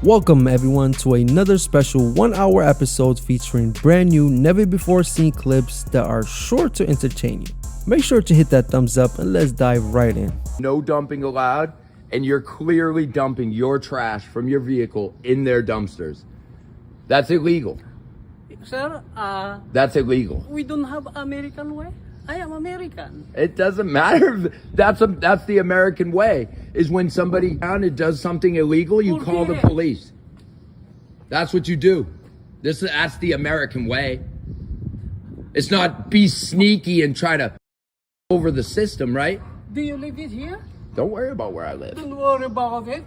Welcome everyone to another special 1-hour episode featuring brand new, never before seen clips that are sure to entertain you. Make sure to hit that thumbs up and let's dive right in. No dumping allowed, and you're clearly dumping your trash from your vehicle in their dumpsters. That's illegal. Sir, That's illegal. we don't have American way. I am American. It doesn't matter. That's the American way. Is when somebody down and does something illegal, you call the police. That's what you do. That's the American way. It's not be sneaky and try to over the system, right? Do you live it here? Don't worry about where I live. Don't worry about it.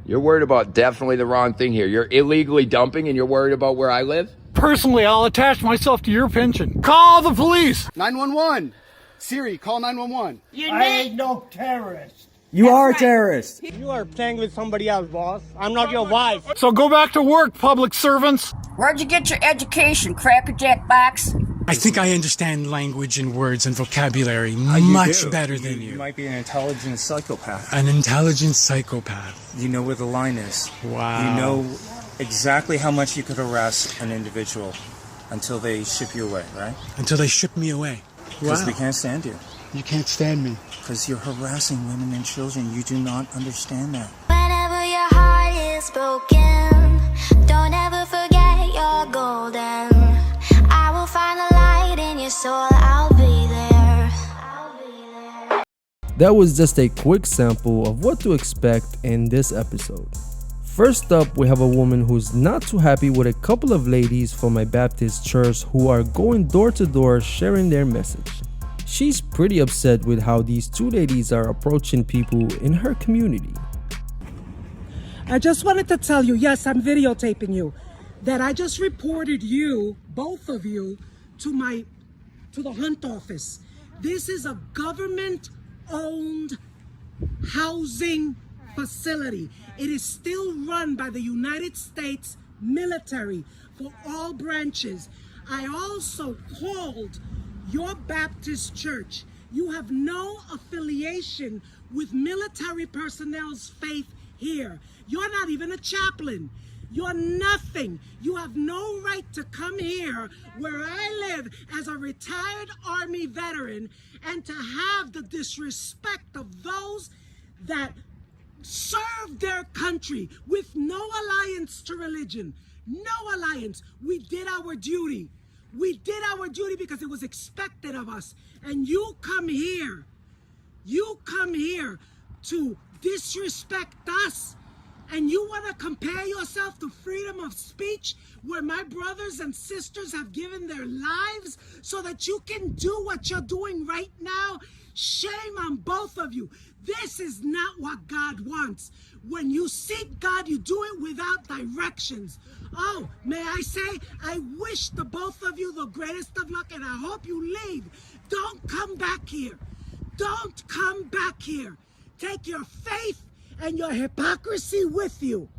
You're worried about definitely the wrong thing here. You're illegally dumping and you're worried about where I live? Personally, I'll attach myself to your pension. Call the police! 911. Siri, call 911. I ain't no terrorist. You are a terrorist. You are playing with somebody else, boss. I'm not your wife. So go back to work, public servants. Where'd you get your education, Crackerjack box? I think I understand language and words and vocabulary much better than you. You might be an intelligent psychopath. An intelligent psychopath. You know where the line is. Wow. You know exactly how much you could harass an individual until they ship you away, right? Until they ship me away. Because Wow. we can't stand you. You can't stand me. Because you're harassing women and children. You do not understand that. Whenever your heart is broken, don't ever forget you're golden. I will find the light in your soul, I'll be there. That was just a quick sample of what to expect in this episode. First up, we have a woman who's not too happy with a couple of ladies from a Baptist church who are going door to door sharing their message. She's pretty upset with how these two ladies are approaching people in her community. I just wanted to tell you, yes, I'm videotaping you, that I just reported you, both of you, to the Hunt office. This is a government-owned housing facility. It is still run by the United States military for all branches. I also called your Baptist church. You have no affiliation with military personnel's faith here. You're not even a chaplain. You're nothing. You have no right to come here where I live as a retired Army veteran and to have the disrespect of those that serve their country with no alliance to religion. No alliance. We did our duty. We did our duty because it was expected of us. And you come here to disrespect us. And you want to compare yourself to freedom of speech where my brothers and sisters have given their lives so that you can do what you're doing right now? Shame on both of you. This is not what God wants. When you seek God, you do it without directions. Oh, may I say, I wish the both of you the greatest of luck and I hope you leave. Don't come back here. Don't come back here. Take your faith and your hypocrisy with you.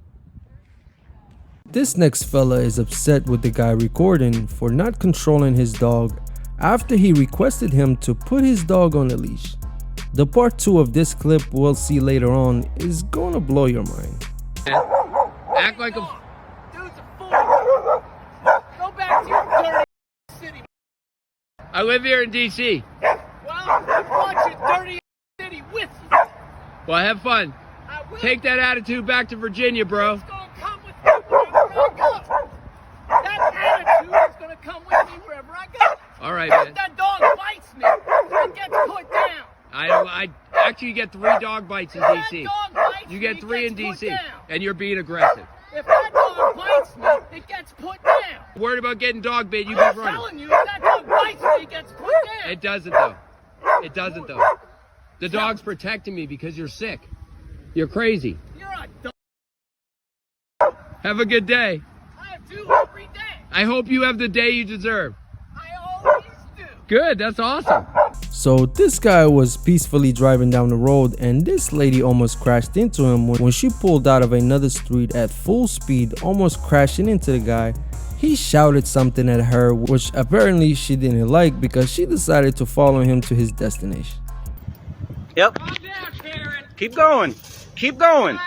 This next fella is upset with the guy recording for not controlling his dog after he requested him to put his dog on a leash. The part 2 of this clip we'll see later on is gonna blow your mind. Act like a... Dude's a fool. Go back to your dirty city. I live here in D.C. Well, I want your dirty city with you. Well, have fun. I will. Take that attitude back to Virginia, bro. It's gonna come with me wherever I go. That attitude is gonna come with me wherever I go. All right, man. If that dog bites me, it gets put down. I actually get 3 dog bites in If D.C. that dog bites You me, get it 3 in gets put D.C. down. and you're being aggressive. If that dog bites me, it gets put down. Worried about getting dog bit, you I'm be running. telling you, if that dog bites me, it gets put down. It doesn't though. It doesn't though. The dog's protecting me because you're sick. You're crazy. You're a dog. Have a good day. I do every day. I hope you have the day you deserve. I always do. Good, that's awesome. So this guy was peacefully driving down the road and this lady almost crashed into him when she pulled out of another street at full speed, almost crashing into the guy. He shouted something at her, which apparently she didn't like because she decided to follow him to his destination. Yep. Keep going. Keep going.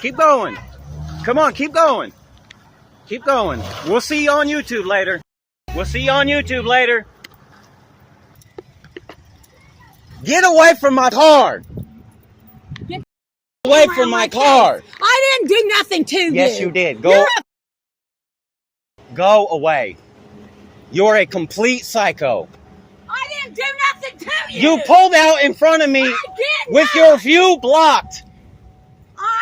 Keep going. Come on, keep going. Keep going. We'll see you on YouTube later. We'll see you on YouTube later. Get away from my car. Get away from my car. I didn't do nothing to you. Yes, you did. Go away. You're a complete psycho. I didn't do nothing to you. You pulled out in front of me with your view blocked.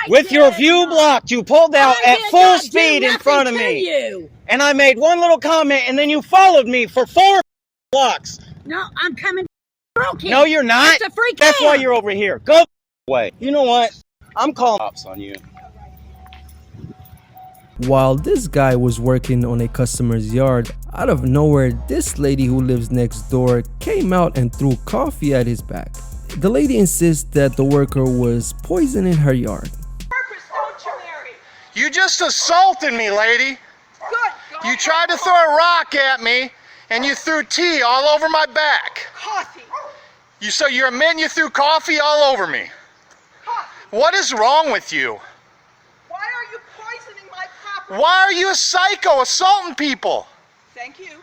With your view blocked, you pulled out at full speed in front of me. And I made one little comment, and then you followed me for 4 blocks. No, I'm coming. Broken. No, you're not. It's a freak That's out. why you're over here. Go away. You know what? I'm calling cops on you. While this guy was working on a customer's yard, out of nowhere, this lady who lives next door came out and threw coffee at his back. The lady insists that the worker was poisoning her yard. You just assaulted me, lady. Good. You tried to throw a rock at me, and you threw tea all over my back. Coffee. So you're admitting you threw coffee all over me. Coffee. What is wrong with you? Why are you poisoning my property? Why are you a psycho assaulting people? Thank you.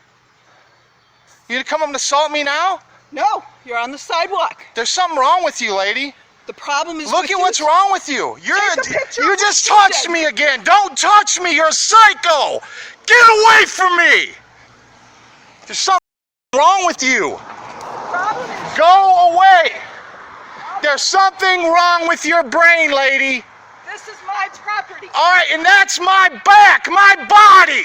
You gonna come up and assault me now? No, you're on the sidewalk. There's something wrong with you, lady. The problem is Look at what's wrong with you. Take a picture You of just what you touched did. me again. Don't touch me. You're a psycho. Get away from me. There's something wrong with you. Problem is Go away. There's something wrong with your brain, lady. this is my property. All right, and that's my back, my body.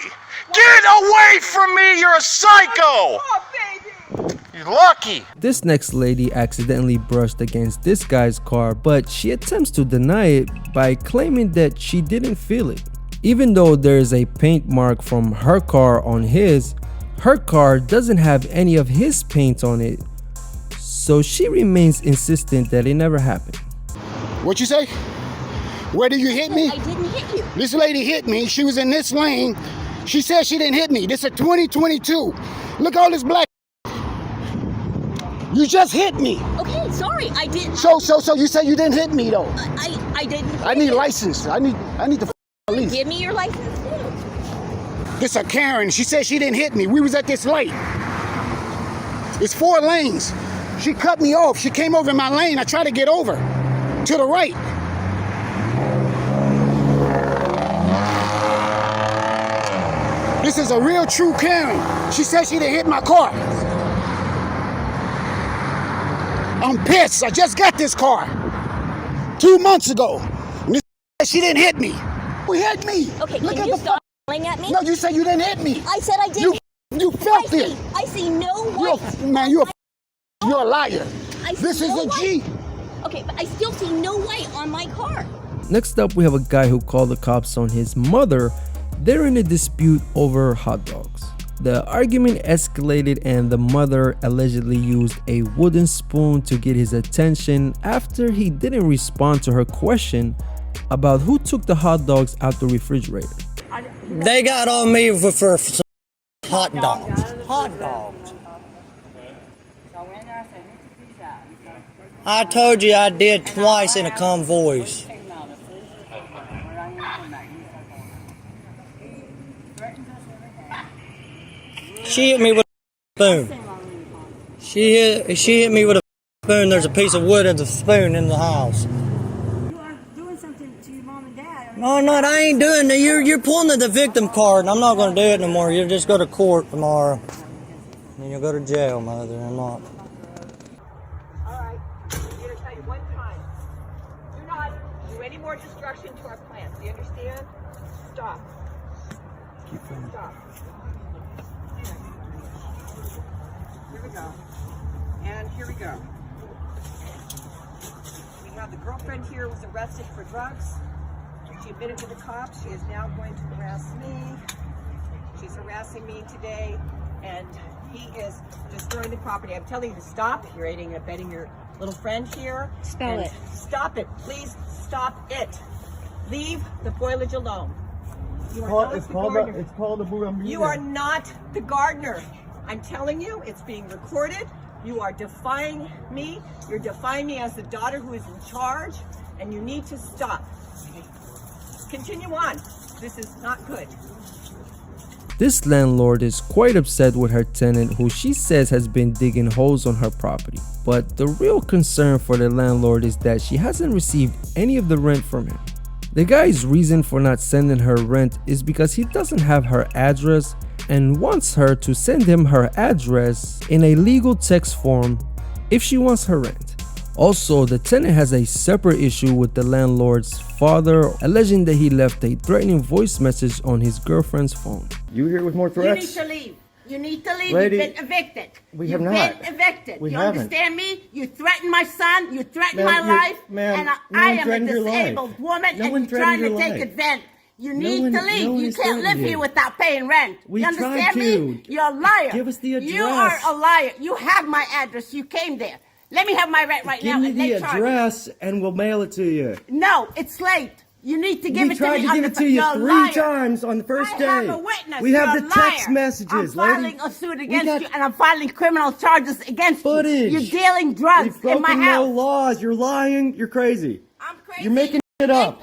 Get away from me. You're a psycho. Oh, baby. You're lucky. This next lady accidentally brushed against this guy's car, but she attempts to deny it by claiming that she didn't feel it. Even though there is a paint mark from her car on his, her car doesn't have any of his paint on it, so she remains insistent that it never happened. What you say? Where did you hit me? I didn't hit you. This lady hit me. She was in this lane. She said she didn't hit me. This is 2022. Look all this black. You just hit me. Okay, sorry, I didn't. So you say you didn't hit me though? I didn't. I need license. I need the police. Give me your license too. This a Karen. She said she didn't hit me. We was at this light. It's 4 lanes. She cut me off. She came over in my lane. I tried to get over to the right. This is a real true Karen. She said she didn't hit my car. I'm pissed. I just got this car 2 months ago. And this she didn't hit me. Who hit me? Okay, Look can at you the stop yelling at me? No, you said you didn't hit me. I said I didn't. You felt it. I see no white. Man, you're a liar. I see This is no a white. G. Okay, but I still see no white on my car. Next up, we have a guy who called the cops on his mother. They're in a dispute over hot dogs. The argument escalated and the mother allegedly used a wooden spoon to get his attention after he didn't respond to her question about who took the hot dogs out the refrigerator. They got on me for some hot dogs. Hot dogs. I told you I did twice in a calm voice. She hit me with a spoon. She hit me with a spoon. There's a piece of wood and a spoon in the house. You are doing something to your mom and dad. No, I'm not. I ain't doing it. You're pulling the victim card, and I'm not going to do it no more. You'll just go to court tomorrow. And you'll go to jail, mother. I'm not. All right. I'm going to tell you one time. Do not do any more destruction to our plants. Do you understand? Stop. Stop. Here we go. And here we go. We have the girlfriend here who was arrested for drugs. She admitted to the cops. She is now going to harass me. She's harassing me today, and he is destroying the property. I'm telling you to stop. You're aiding and abetting your little friend here. Spell it. Stop it. Please stop it. Leave the foliage alone. You are not the gardener. It's called the Buram. You are not the gardener. I'm telling you, it's being recorded. You are defying me. You're defying me as the daughter who is in charge, and you need to stop. continue on. This is not good. This landlord is quite upset with her tenant, who she says has been digging holes on her property. But the real concern for the landlord is that she hasn't received any of the rent from him. The guy's reason for not sending her rent is because he doesn't have her address and wants her to send him her address in a legal text form if she wants her rent. Also, the tenant has a separate issue with the landlord's father, alleging that he left a threatening voice message on his girlfriend's phone. You here with more threats? You need to leave. You need to leave. Lady, You've been evicted. We have not. You've been evicted. We you haven't. understand me? You threatened my son. You threatened Ma'am, my life. ma'am, and no I one am a threatened your life. disabled woman, No and one you're threatened trying to your take life. advantage. You No need one- to leave. no one You is can't live threatening here you. without paying rent. We you understand tried me? to. You're a liar. Give us the You are address. a liar. You have my address. You came there. Let me have my rent right Give now. me and the they charge address and we'll mail it to you. me. No, it's late. You need to give We it to me. tried to on give the it to you you're a 3 liar. times on the first I day. have a witness. We have You're the a text liar. messages, I'm lady. filing a suit against got you, and I'm filing criminal charges against footage. you. You're dealing drugs We've in my broken house. no laws. You're lying. You're crazy. I'm crazy. You're making it up.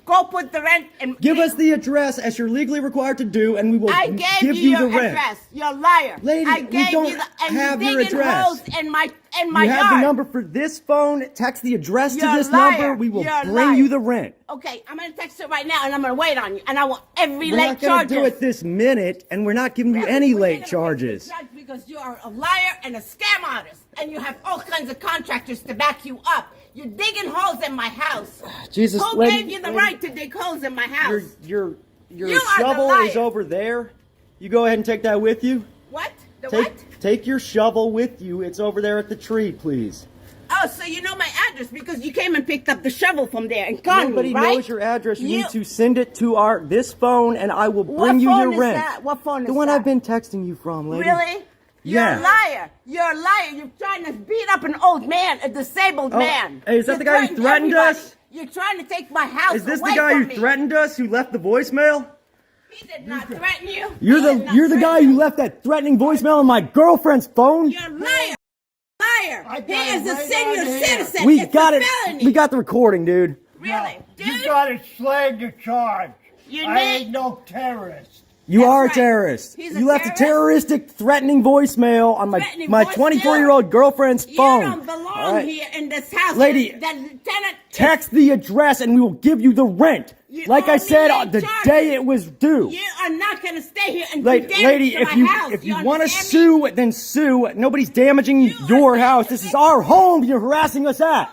Go put the rent and Give us the address as you're legally required to do, and we will I gave give you the your rent. address. You're a liar. Lady, I we gave don't you the, and have you're your digging address. holes in my You yard. have the number for this phone. Text the address You're to a this liar. number. We will You're a bring liar. you the rent. Okay, I'm gonna text it right now, and I'm gonna wait on you, and I want every We're late not going charge. to do it this minute, and we're not giving you any late charges. Because you are a liar and a scam artist, and you have all kinds of contractors to back you up. You're digging holes in my house. Jesus, who lady, gave you the lady, right to dig holes in my house? Your You are the shovel liar. is over there. You go ahead and take that with you. What? The Take, what? Take your shovel with you. It's over there at the tree, please. Oh, so you know my address because you came and picked up the shovel from there and gone, Nobody right? knows your address. You need to send it to this phone, and I will bring you your rent. That? What phone is The one that? I've been texting you from, lady. Really? You're Yeah. a liar. You're a liar. You're trying to beat up an old man, a disabled man. Hey, is that You're the guy who threatening threatened everybody. us? You're trying to take my house Is this the away guy from who me. threatened us, who left the voicemail? He did not threaten you. You're the guy who left that threatening voicemail on my girlfriend's phone? You're a liar. Liar. He is a senior citizen. We It's got a it. felony. We got the recording, dude. Really? Dude? You got a slander charge. You I need- ain't no terrorist. You are a right. terrorist. He's a You left a terrorist? terroristic, threatening voicemail on Threatening my voicemail? 24-year-old girlfriend's You phone. don't belong All right. here in this house. Lady, The lieutenant. Text the address and we will give you the rent. You Like I owe me said, late the charges. day it was due. You are not going to stay here and do Lady, damage to if my house. you want to understand me? sue, then sue. Nobody's damaging your house. This is our home you're harassing us at.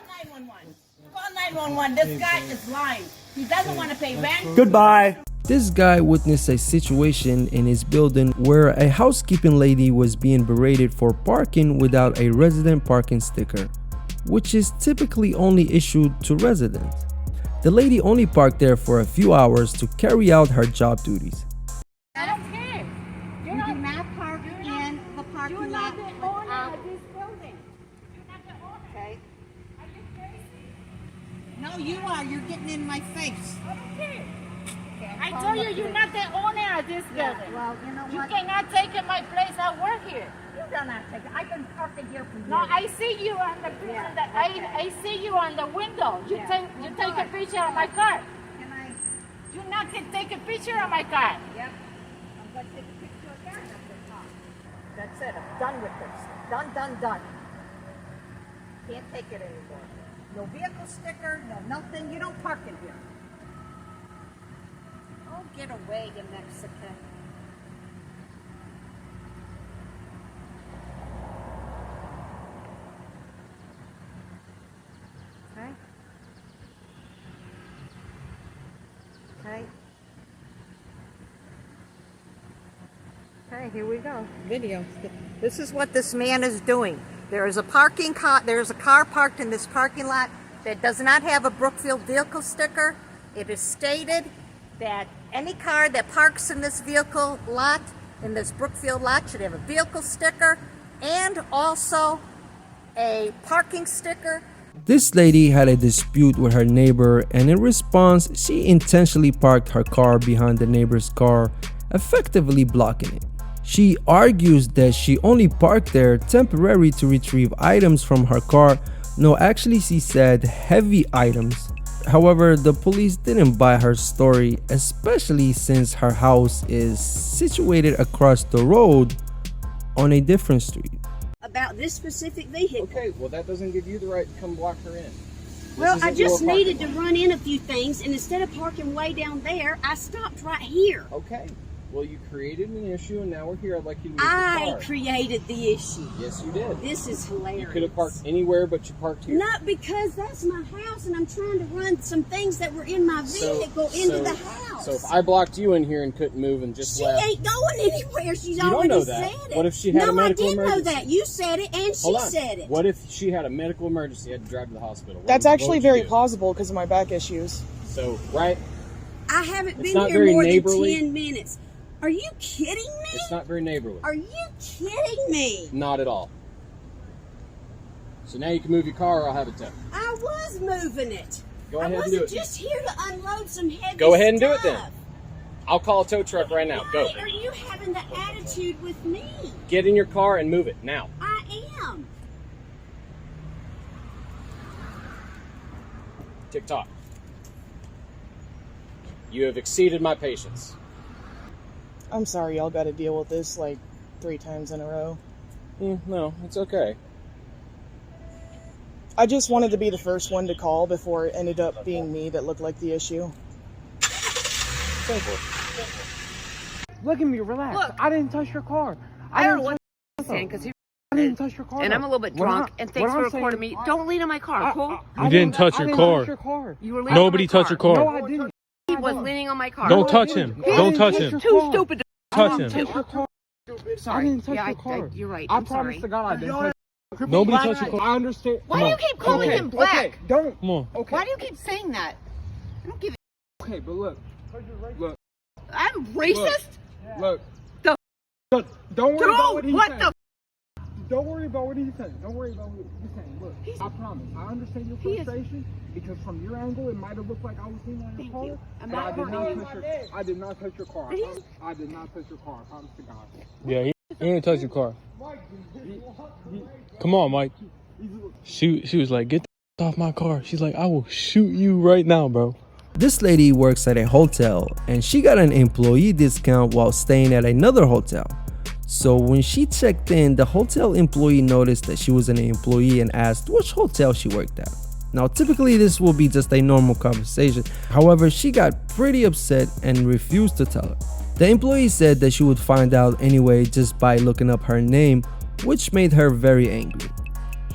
Call 911. This guy is lying. He doesn't want to pay rent. Goodbye. This guy witnessed a situation in his building where a housekeeping lady was being berated for parking without a resident parking sticker, which is typically only issued to residents. The lady only parked there for a few hours to carry out her job duties. I don't care. You do not park in the parking lot without this building. Okay. No, you are. You're getting in my face. I don't care. I told you you're not the owner of this building. Well, you know You what? cannot take in my place. I work here. You don't have to take it. I've been parking here for years. No, I see you on the I see you on the window. You take a picture of my car. Can I? You not can take a picture of my car. Yep. I'm going to take a picture again of the car. That's it. I'm done with this. Done. Can't take it anymore. No vehicle sticker, no nothing. You don't park in here. Oh, get away, you Mexican. Okay, here we go. Video. This is what this man is doing. There is a car parked in this parking lot that does not have a Brookfield vehicle sticker. It is stated that any car that parks in this vehicle lot, in this Brookfield lot, should have a vehicle sticker and also a parking sticker. This lady had a dispute with her neighbor, and in response, she intentionally parked her car behind the neighbor's car, effectively blocking it. She argues that she only parked there temporarily to retrieve items from her car. No, actually she said heavy items, However, the police didn't buy her story, especially since her house is situated across the road on a different street. About this specific vehicle. Okay, well that doesn't give you the right to come block her in. Well, I just needed to run in a few things, and instead of parking way down there, I stopped right here. Okay. Well, you created an issue, and now we're here. I'd like you to move I your car. created the issue. Yes, you did. This is hilarious. You could have parked anywhere, but you parked here. Not because that's my house, and I'm trying to run some things that were in my vehicle into the house. So if I blocked you in here and couldn't move and just left. She ain't going anywhere. She's You don't already know that. said it. What if she had a medical No, I did emergency? know that. You said it, and Hold she on. said it. What if she had a medical emergency, had to drive to the hospital? That's actually what would you very do? plausible because of my back issues. So, right? I haven't It's been not here very more neighborly. than 10 minutes. Are you kidding me? It's not very neighborly. Are you kidding me? Not at all. So now you can move your car or I'll have it towed. I was moving it. Go ahead I and do wasn't it. just here to unload some heavy Go ahead and do it stuff. then. I'll call a tow truck right now. Go. Why are you having the attitude with me? Get in your car and move it now. I am. Tick-tock. You have exceeded my patience. I'm sorry y'all got to deal with this like 3 times in a row. No, it's okay. I just wanted to be the first one to call before it ended up being me that looked like the issue. Simple. Look at me, relax. Look. I didn't touch your car. I don't know what you're saying because I didn't touch your car. and I'm a little bit drunk. And thanks for recording me. Don't lean on my car, cool? You didn't touch your car. You were leaning Nobody on my touched your car. car. No, I didn't. He was leaning on my car. Don't touch him. Don't touch him. Too stupid to Touch him. Sorry. I didn't touch yeah, your car. you're right. I I'm promise sorry. to God I didn't touch. Nobody touched your car. I understand. Why do you keep calling him black? Okay, don't. Come on. Okay. Why do you keep saying that? I don't give a Okay, but look. Look. I'm racist? Look. The Don't worry about what Dude, he's what saying. the Don't worry about what he's saying. Don't worry about what he's saying. Look, I promise. I understand your frustration because from your angle, it might have looked like I was leaning on your car. I'm But not I did not hurting touch your. I did not touch your car. I did not touch your car. I promise to God. Yeah, he didn't touch your car. Come on, Mike. She was like, get the off my car. She's like, I will shoot you right now, bro. This lady works at a hotel and she got an employee discount while staying at another hotel. So when she checked in, the hotel employee noticed that she was an employee and asked which hotel she worked at. Now typically this will be just a normal conversation. However, she got pretty upset and refused to tell her. The employee said that she would find out anyway just by looking up her name, which made her very angry.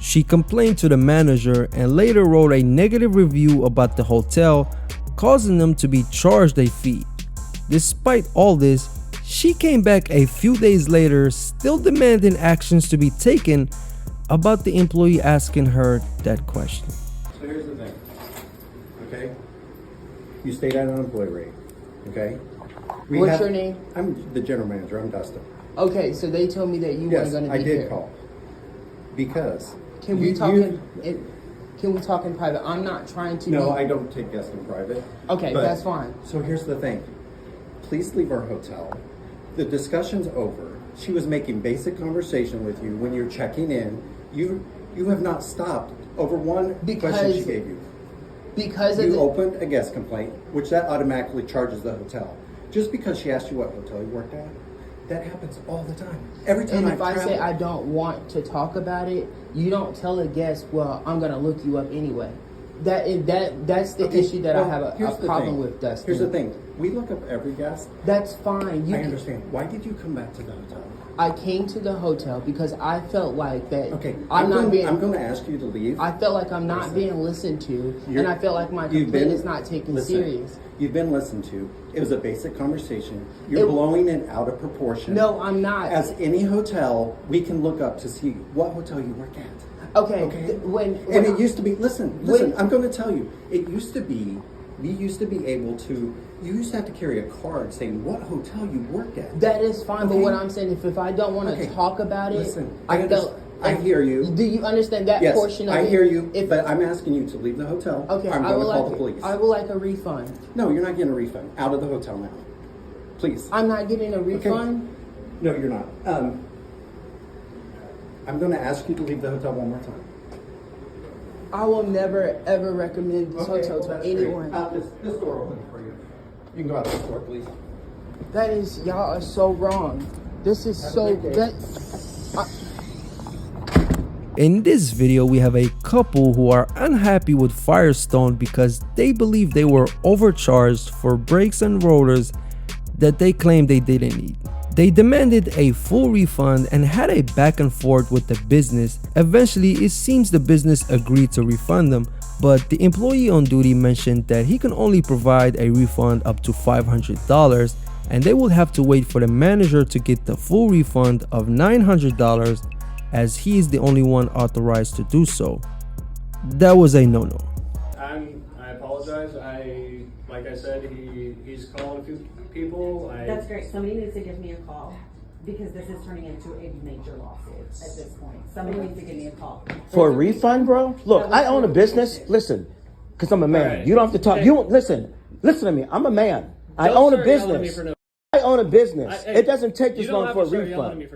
She complained to the manager and later wrote a negative review about the hotel, causing them to be charged a fee. Despite all this, she came back a few days later still demanding actions to be taken about the employee asking her that question. So here's the thing, okay? You stayed at an employee rate, okay? What's your name? I'm the general manager, I'm Dustin. Okay, so they told me that you weren't going to be I here. did call, because. Can we talk in private? I'm not trying to. No, I don't take guests in private. Okay, that's fine. So here's the thing. Please leave our hotel. The discussion's over. She was making basic conversation with you when you're checking in. You have not stopped over one question she gave you. Because you opened a guest complaint, which that automatically charges the hotel. Just because she asked you what hotel you worked at, that happens all the time. Every time. And if I say I don't want to talk about it, you don't tell a guest, well, I'm going to look you up anyway. That's the issue that I have a problem with, Dustin. Here's the thing. We look up every guest. That's fine. I understand. Why did you come back to the hotel? I came to the hotel because I felt like that. Okay, I'm going to ask you to leave. I felt like I'm not being listened to, and I felt like my complaint is not taken serious. You've been listened to. It was a basic conversation. You're blowing it out of proportion. No, I'm not. As any hotel, we can look up to see what hotel you work at. Okay. And it used to be. Listen. I'm going to tell you. It used to be. We used to be able to. You used to have to carry a card saying what hotel you worked at. That is fine, but what I'm saying, if I don't want to talk about it, listen. I hear you. Do you understand that portion of it? I hear you, but I'm asking you to leave the hotel. Okay, I'm going to call the police. I would like a refund. No, you're not getting a refund. Out of the hotel now. Please. I'm not getting a refund? Okay. No, you're not. I'm going to ask you to leave the hotel one more time. I will never ever recommend this hotel to anyone. This door open for you. You can go out this door, please. That is, y'all are so wrong. This is so that. In this video, we have a couple who are unhappy with Firestone because they believe they were overcharged for brakes and rollers that they claimed they didn't need. They demanded a full refund and had a back and forth with the business. Eventually, it seems the business agreed to refund them, but the employee on duty mentioned that he can only provide a refund up to $500 and they will have to wait for the manager to get the full refund of $900 as he is the only one authorized to do so. That was a no-no. I apologize. Like I said, he's calling a few people. That's great. Somebody needs to give me a call because this is turning into a major lawsuit at this point. Somebody needs to give me a call. For a refund, bro? Look, I own a business. Listen, because I'm a man. Right. You don't have to talk. You listen to me. I'm a man. I own a business. I own a business. It doesn't take this long for a refund.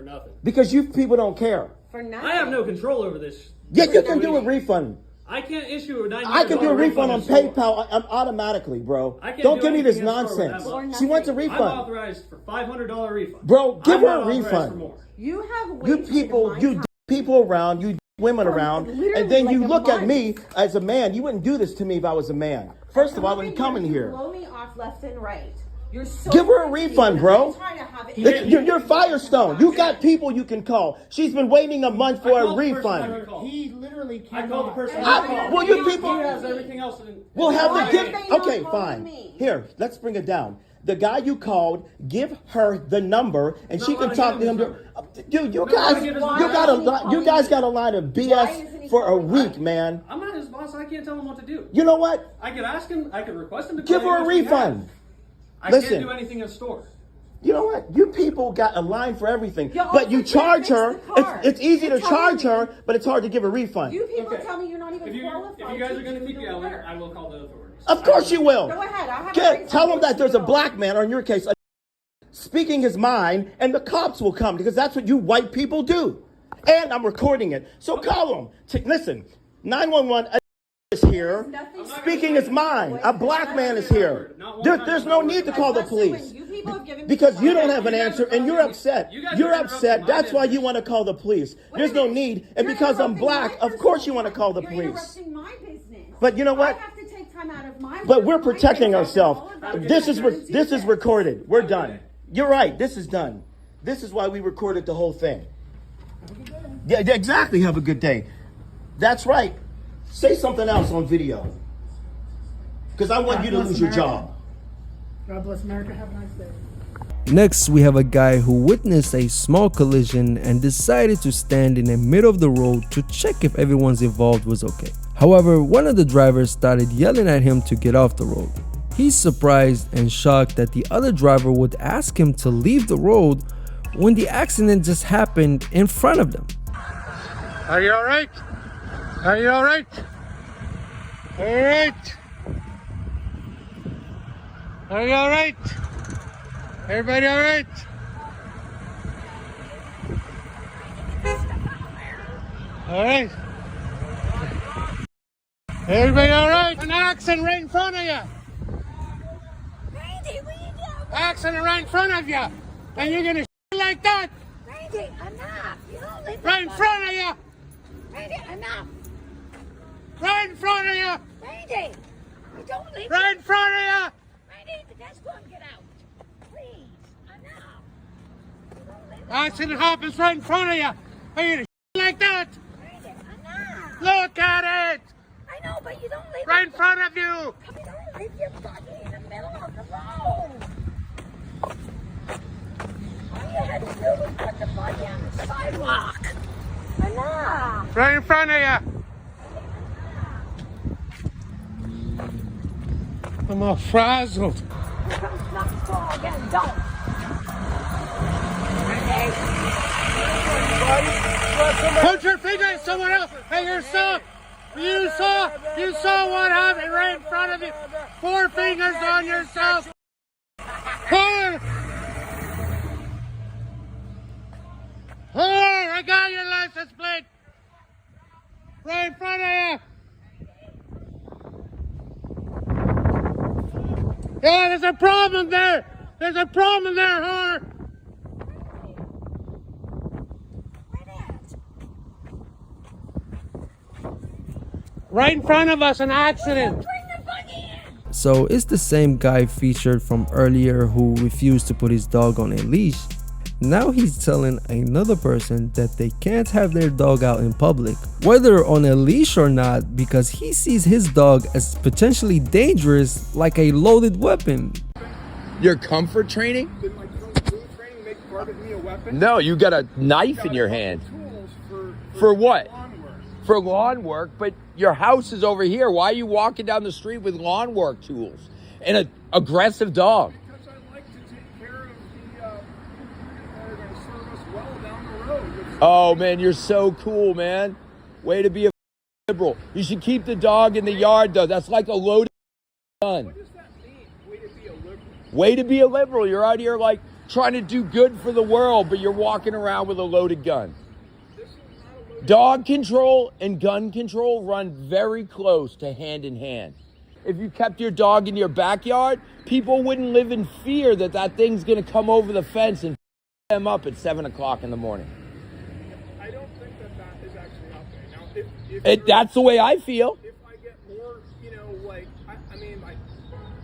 Because you people don't care. I have no control over this. Yeah, you can do a refund. I can't issue a $900 I can do a refund on store. PayPal automatically, bro. I can't Don't do give me this anything in store with nonsense. that She wants a I'm refund. authorized for $500 refund. Bro, give I'm her not a authorized for refund. more. You have You people around, you women around, and then you look at me as a man. You wouldn't do this to me if I was a man. First of all, I wouldn't come in here. Blow me off left and right. You're so Give her a refund, bro. trying to have it. You're Firestone. You got people you can call. She's been waiting a month for a refund. He literally I called the person. Well, you people. He has everything else. We'll have Why to give. are they not Okay, calling fine. me? Here, let's bring it down. The guy you called, give her the number, and she can talk to him. Dude, you guys got a line of BS for a week, man. I'm not his boss. I can't tell him what to do. You know what? I could ask him. I could request him to Give call her a you if he refund. has. I Listen. can't do anything in store. You know what? You people got a line for everything, Y'all but you also charge fix her. the car. It's easy to You're telling charge her, but it's hard to give a refund. You people Okay. tell me you're not even If you qualified. guys to are going to do keep the yelling, work. I will call the authorities. Of course you will. Go ahead. I'll have a great Tell time. him that there's a black man, or in your case, speaking his mind, and the cops will come because that's what you white people do. And I'm recording it, so call him. Listen, 911 is here, speaking his mind. A black man is here. There's no need to call the police because you don't have an answer and you're upset. You're upset. That's why you want to call the police. There's no need, and because I'm black, of course you want to call the You're police. interrupting my business. But you know what? I have to take time out of my But work, we're my protecting business, ourselves. all of that. This is recorded. We're done. You're right. This is done. This is why we recorded the whole thing. Yeah, exactly. Have a good day. That's right. Say something else on video. Because I want you to lose your job. God bless America. Have a nice day. Next, we have a guy who witnessed a small collision and decided to stand in the middle of the road to check if everyone's involved was okay. However, one of the drivers started yelling at him to get off the road. He's surprised and shocked that the other driver would ask him to leave the road when the accident just happened in front of them. Are you all right? Are you all right? All right. Are you all right? Everybody all right? All right. Everybody all right? An accident right in front of you. Accident right in front of you. And you're gonna like that. Right in front of you. Right in front of you. Right in front of you. Accident happens right in front of you. Are you gonna like that? Look at it. I know, but you don't leave Right in front of you. You don't leave your buggy in the middle of the road. All you had to do was put the buggy on the sidewalk. Enough. Right in front of you. I'm all frazzled. Not fall again, don't. Put your finger at someone else. Hey, you saw what happened right in front of you. 4 fingers on yourself. Hold. I got your license plate. Right in front of you. Yeah, there's a problem there. There's a problem there, whore. Right in front of us, an accident. So it's the same guy featured from earlier who refused to put his dog on a leash. Now he's telling another person that they can't have their dog out in public, whether on a leash or not, because he sees his dog as potentially dangerous, like a loaded weapon. Your comfort training? No, you got a knife in your hand. For what? For lawn work, but your house is over here. Why are you walking down the street with lawn work tools and an aggressive dog? Because I like to take care of the people that are going to serve us well down the road. Oh man, you're so cool, man. Way to be a liberal. You should keep the dog in the yard though. That's like a loaded gun. What does that mean? Way to be a liberal? Way to be a liberal. You're out here like trying to do good for the world, but you're walking around with a loaded gun. Dog control and gun control run very close to hand in hand. If you kept your dog in your backyard, people wouldn't live in fear that that thing's going to come over the fence and them up at 7 o'clock in the morning. I don't think that is actually out there. Now, That's the way I feel. If I get more, like, I mean,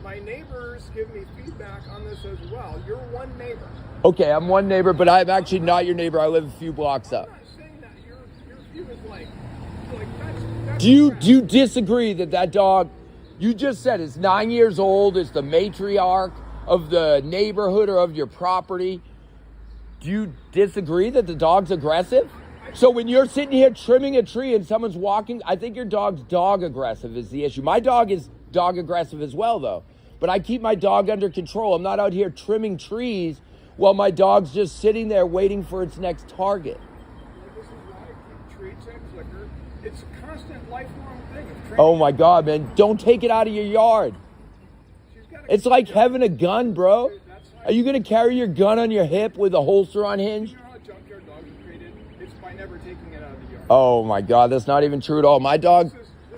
my neighbors give me feedback on this as well. You're one neighbor. Okay, I'm one neighbor, but I'm actually not your neighbor. I live a few blocks up. Do you disagree that dog, you just said it's 9 years old, it's the matriarch of the neighborhood or of your property. Do you disagree that the dog's aggressive? So when you're sitting here trimming a tree and someone's walking, I think your dog's dog aggressive is the issue. My dog is dog aggressive as well though, but I keep my dog under control. I'm not out here trimming trees while my dog's just sitting there waiting for its next target. It's a constant lifelong thing. Oh my God, man. Don't take it out of your yard. It's like having a gun, bro. Are you going to carry your gun on your hip with a holster on hinge? You know how junkyard dogs are treated? It's by never taking it out of the yard. Oh my God, that's not even true at all. My dog,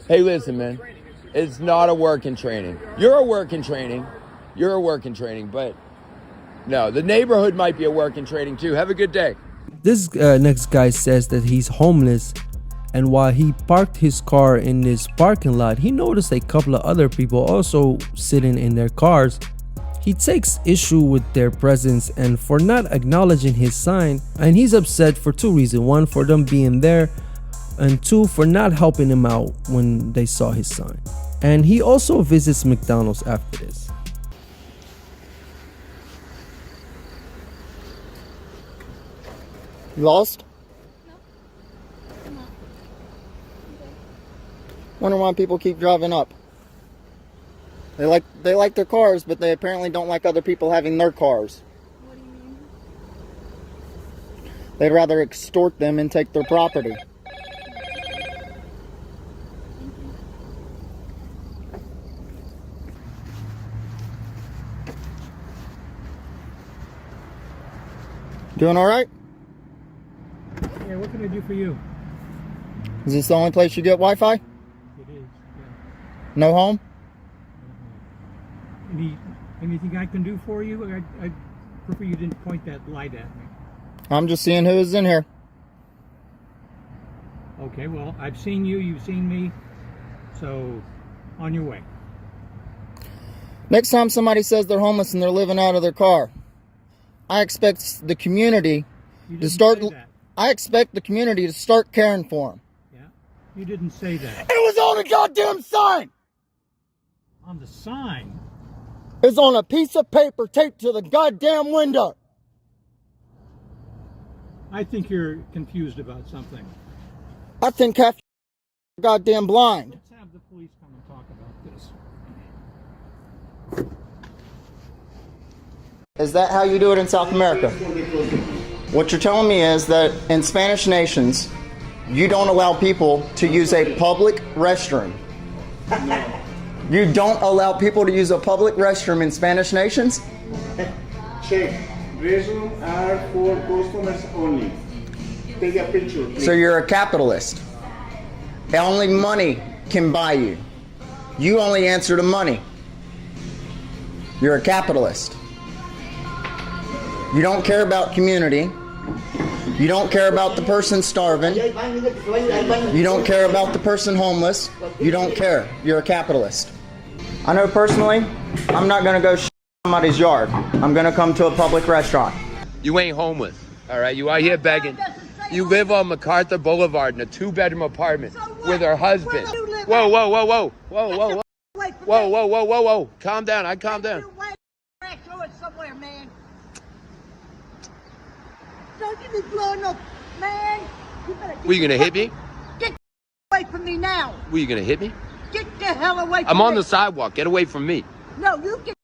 hey, listen, man. It's not a work in training. You're a work in training. You're a work in training, but no, the neighborhood might be a work in training too. Have a good day. This next guy says that he's homeless, and while he parked his car in this parking lot, he noticed a couple of other people also sitting in their cars. He takes issue with their presence and for not acknowledging his sign, and he's upset for two reasons. One, for them being there, and two, for not helping him out when they saw his sign. And he also visits McDonald's after this. Lost? Wonder why people keep driving up. They like their cars, but they apparently don't like other people having their cars. What do you mean? They'd rather extort them and take their property. Doing all right? Yeah, what can I do for you? Is this the only place you get Wi-Fi? It is, yeah. No home? Anything I can do for you? I prefer you didn't point that light at me. I'm just seeing who is in here. Okay, well, I've seen you, you've seen me, so on your way. Next time somebody says they're homeless and they're living out of their car, I expect the community to start. I expect the community to start caring for them. Yeah, you didn't say that. It was on the goddamn sign. On the sign? It's on a piece of paper taped to the goddamn window. I think you're confused about something. I think half goddamn blind. Let's have the police come and talk about this. Is that how you do it in South America? What you're telling me is that in Spanish nations, you don't allow people to use a public restroom. No. You don't allow people to use a public restroom in Spanish nations? Check. Restrooms are for customers only. Take a picture, please. So you're a capitalist. Only money can buy you. You only answer to money. You're a capitalist. You don't care about community. You don't care about the person starving. You don't care about the person homeless. You don't care. You're a capitalist. I know personally, I'm not going to go somebody's yard. I'm going to come to a public restaurant. You ain't homeless, all right? You out here begging. You live on MacArthur Boulevard in a 2-bedroom apartment with her husband. Whoa, whoa, whoa, whoa, whoa, whoa, whoa. Whoa, whoa, whoa, whoa, whoa. Calm down. I calm down. Somewhere, man. Don't you be blowing up, man. Were you gonna hit me? Get away from me now. Were you gonna hit me? Get the hell away from me. I'm on the sidewalk. Get away from me. No, you get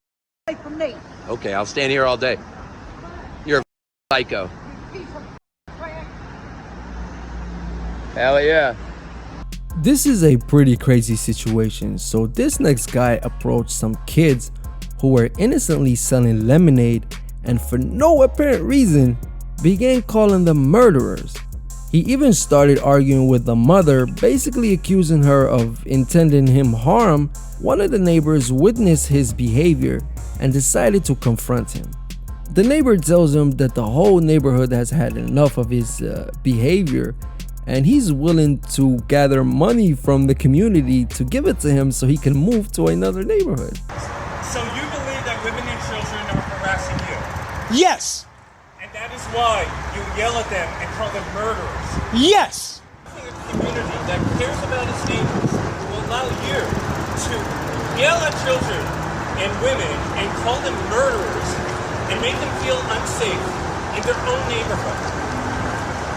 away from me. Okay, I'll stand here all day. You're a psycho. Hell yeah. This is a pretty crazy situation. So this next guy approached some kids who were innocently selling lemonade and for no apparent reason began calling them murderers. He even started arguing with the mother, basically accusing her of intending him harm. One of the neighbors witnessed his behavior and decided to confront him. The neighbor tells him that the whole neighborhood has had enough of his behavior, and he's willing to gather money from the community to give it to him so he can move to another neighborhood. So you believe that women and children are harassing you? Yes. And that is why you yell at them and call them murderers? Yes. A community that cares about its neighbors will allow you to yell at children and women and call them murderers and make them feel unsafe in their own neighborhood.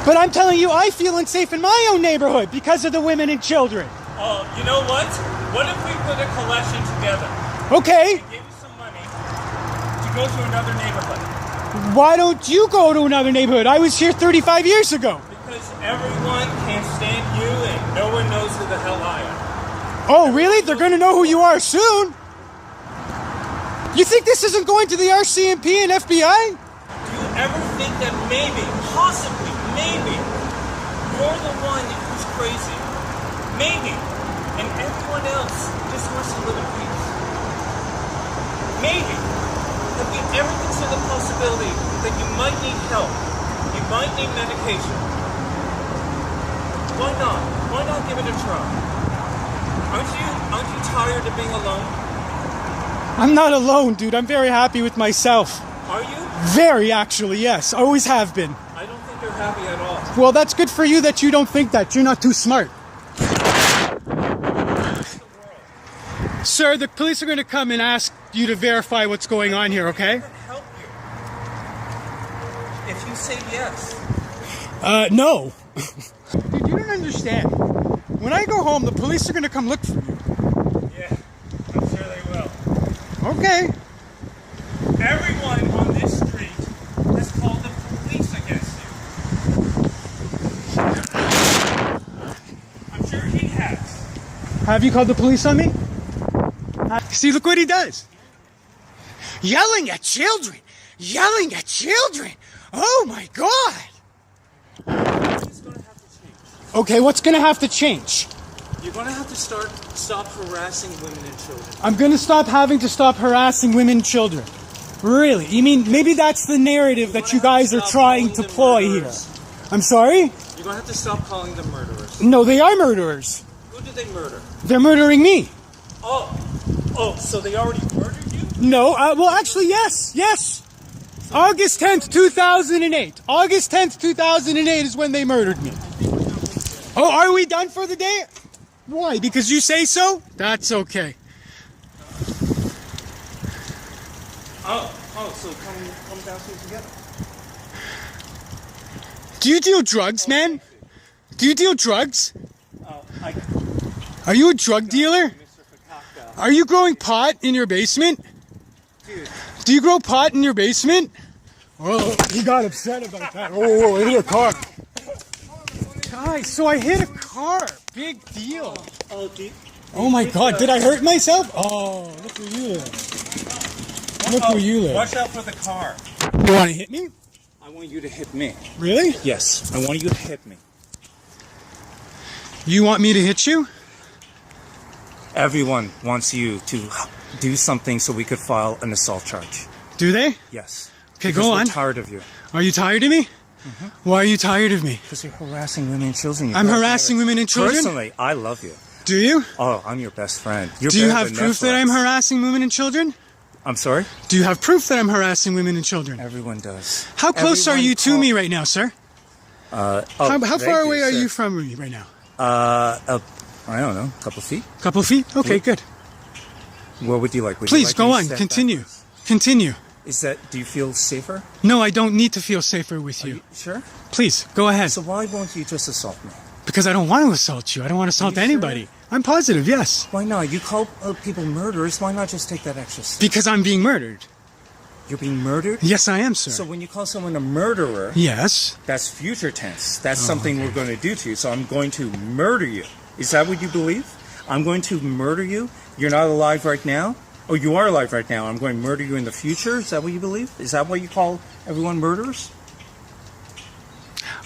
But I'm telling you, I feel unsafe in my own neighborhood because of the women and children. Oh, you know what? What if we put a collection together? Okay. And give you some money to go to another neighborhood? Why don't you go to another neighborhood? I was here 35 years ago. Because everyone can't stand you and no one knows who the hell I am. Oh, really? They're going to know who you are soon. You think this isn't going to the RCMP and FBI? Do you ever think that maybe, possibly, maybe, you're the one who's crazy? Maybe. And everyone else just wants to live in peace. Maybe. Have you ever considered the possibility that you might need help? You might need medication. Why not? Why not give it a try? Aren't you tired of being alone? I'm not alone, dude. I'm very happy with myself. Are you? Very, actually, yes. Always have been. I don't think you're happy at all. Well, that's good for you that you don't think that. You're not too smart. Sir, the police are going to come and ask you to verify what's going on here, okay? I can help you. If you say yes. No. Dude, you don't understand. When I go home, the police are going to come look for you. Yeah, I'm sure they will. Okay. Everyone on this street has called the police against you. I'm sure he has. Have you called the police on me? See, look what he does. Yelling at children. Yelling at children. Oh, my God. Okay, what's going to have to change? You're going to have to stop harassing women and children. I'm going to stop having to stop harassing women and children. Really? You mean maybe that's the narrative that you guys are trying to ploy here? I'm sorry? You're going to have to stop calling them murderers. No, they are murderers. Who did they murder? They're murdering me. Oh, so they already murdered you? No, well, actually, yes. August 10th, 2008. August 10th, 2008 is when they murdered me. Oh, are we done for the day? Why? Because you say so? That's okay. So come downstairs together. Do you deal drugs, man? Do you deal drugs? Are you a drug dealer? Are you growing pot in your basement? Dude. Do you grow pot in your basement? Oh, he got upset about that. Oh, I hit a car. Guys, so I hit a car. Big deal. Oh my God, did I hurt myself? Oh, look where you live. Look where you live. Watch out for the car. You want to hit me? I want you to hit me. Really? Yes, I want you to hit me. You want me to hit you? Everyone wants you to do something so we could file an assault charge. Do they? Yes. Okay, Because go we're on. tired of you. Are you tired of me? Why are you tired of me? Because you're harassing women and children. I'm harassing women and children? Personally, I love you. Do you? Oh, I'm your best friend. You're Do you better have than proof that Netflix. I'm harassing women and children? I'm sorry? Do you have proof that I'm harassing women and children? Everyone does. How close are you to me right now, sir? How far away are you from me right now? I don't know, a couple feet. Couple feet? Okay, good. What would you like? Would you Please like go me to on. step Continue. back? Continue. Do you feel safer? No, I don't need to feel safer with you. Sure? Please, go ahead. So why won't you just assault me? Because I don't want to assault you. I don't want to assault anybody. I'm positive, yes. Why not? You call people murderers. Why not just take that extra step? Because I'm being murdered. You're being murdered? Yes, I am, sir. So when you call someone a murderer, yes, that's future tense. That's something we're going to do to you. So I'm going to murder you. Is that what you believe? I'm going to murder you? You're not alive right now? Oh, you are alive right now. I'm going to murder you in the future? Is that what you believe? Is that why you call everyone murderers?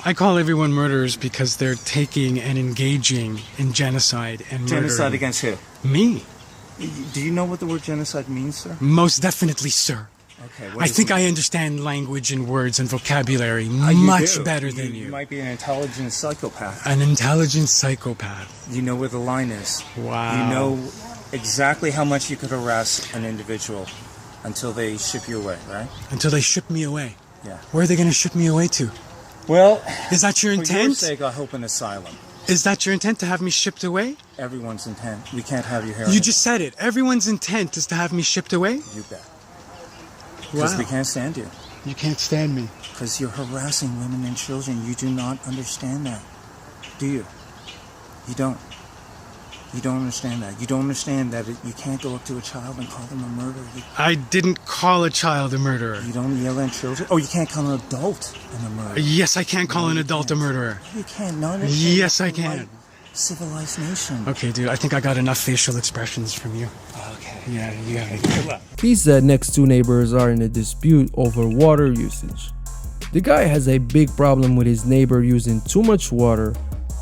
I call everyone murderers because they're taking and engaging in genocide and murdering. Genocide against who? Me. Do you know what the word genocide means, sir? Most definitely, sir. Okay. I think I understand language and words and vocabulary You much do. better than you. You might be an intelligent psychopath. An intelligent psychopath. You know where the line is. Wow. You know exactly how much you could harass an individual until they ship you away, right? Until they ship me away. Yeah. Where are they going to ship me away to? Well, is that your for your intent? sake, I hope an asylum. Is that your intent, to have me shipped away? Everyone's intent. We can't have you here. You just said it. Everyone's intent is to have me shipped away? You bet. Because Wow. we can't stand you. You can't stand me. Because you're harassing women and children. You do not understand that. Do you? You don't. You don't understand that. You don't understand that you can't go up to a child and call them a murderer. I didn't call a child a murderer. You don't yell at children? Oh, you can't call an adult a murderer. Yes, I can call an adult a murderer. You can't. None of Yes, I can. Civilized nation. Okay, dude, I think I got enough facial expressions from you. Okay. Yeah, you got it. Good luck. He said next two neighbors are in a dispute over water usage. The guy has a big problem with his neighbor using too much water,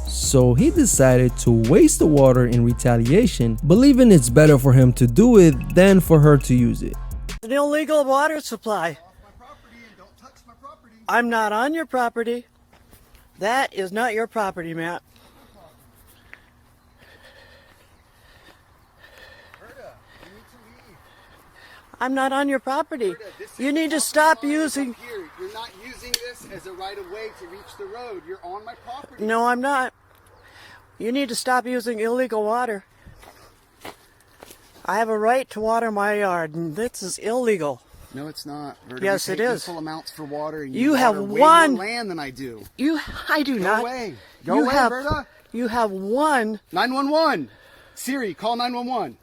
so he decided to waste the water in retaliation, believing it's better for him to do it than for her to use it. An illegal water supply. I'm not on your property. That is not your property, Matt. I'm not on your property. You need to stop using... You're not using this as a right of way to reach the road. You're on my property. No, I'm not. You need to stop using illegal water. I have a right to water my yard, and this is illegal. No, it's not. Yes, it is. Full amounts for water, and you have water way one more land than I do. I do not. Go away. Go away, Berta. You have one. 911. Siri, call 911.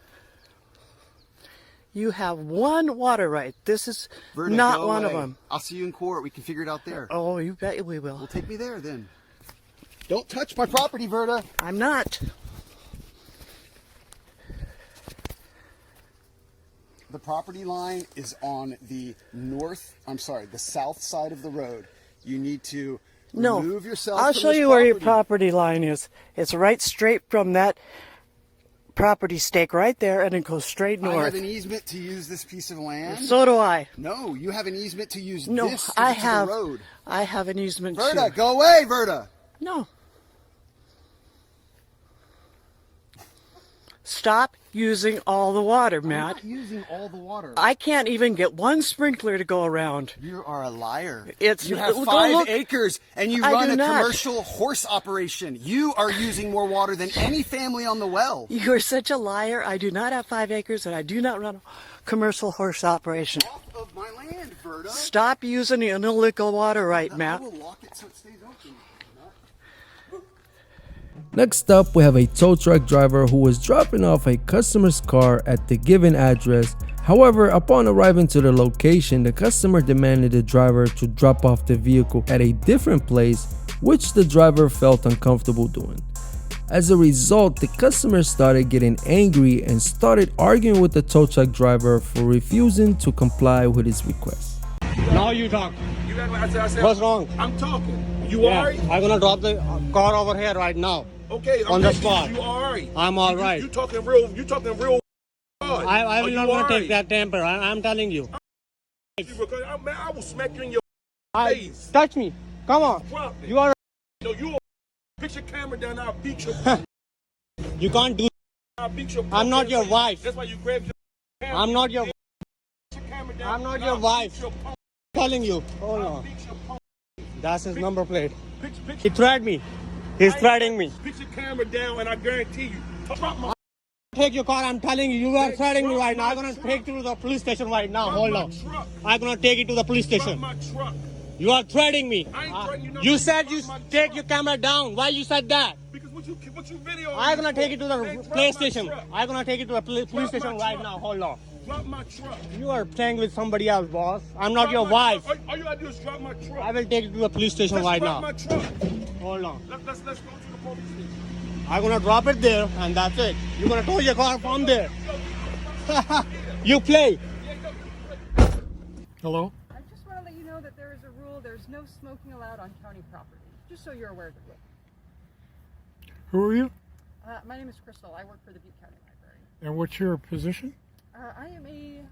You have one water right. This is Verda, not go one away. of them. I'll see you in court. We can figure it out there. Oh, you bet we will. Well, take me there then. Don't touch my property, Verda. I'm not. The property line is on the the south side of the road. You need to remove yourself I'll from show this you where your property line is. It's right straight from that property stake right there, and it goes straight north. I have an easement to use this piece of land. So do I. No, you have an easement to use No, this I to have. the road. I have an easement Verda, too. go away, Verda. No. Stop using all the water, Matt. I'm not using all the water. I can't even get one sprinkler to go around. You are a liar. You have go 5 look. acres and you I run do a not. commercial horse operation. You are using more water than any family on the well. You're such a liar. I do not have 5 acres, and I do not run a commercial horse operation. Off of my land, Verda. Stop using the illegal water right, Matt. I will lock it so it stays open. Next up, we have a tow truck driver who was dropping off a customer's car at the given address. However, upon arriving to the location, the customer demanded the driver to drop off the vehicle at a different place, which the driver felt uncomfortable doing. As a result, the customer started getting angry and started arguing with the tow truck driver for refusing to comply with his request. Now you talk. What's wrong? I'm talking. I'm gonna drop the car over here right now. Okay, on the spot. You are. right? I'm all right. You talking real? You talking real? Hard. I will not want to take that. that temper. I'm telling you. Man, I will smack you in your face. Touch me. Come on. You are. No, you. Put your camera down. I'll beat your. You can't do. I'll beat your. I'm not your wife. That's why you grabbed your camera. I'm not your. I'm not your wife. I'm telling you. Hold on. That's his number plate. He threatened me. He's threatening me. Put your camera down, and I guarantee you. Drop my. Take your car. I'm telling you. You are threatening me right now. I'm gonna take you to the police station right now. Hold on. I'm gonna take you to the police station. My truck. You are threatening me. I ain't threatening you. No, you said you take your camera down. Why you said that? Because what you video. I'm gonna take you to the police station. I'm gonna take you to the police station right now. Hold on. Drop my truck. You are playing with somebody else, boss. I'm not your wife. All you gotta do is drop my truck. I will take you to the police station right now. Drop my truck. Hold on. Let's go to the police station. I'm gonna drop it there, and that's it. You're gonna tow your car from there. You play. Hello? I just want to let you know that there is a rule. There's no smoking allowed on county property. Just so you're aware of it. Who are you? My name is Crystal. I work for the Butte County Library. And what's your position? I am a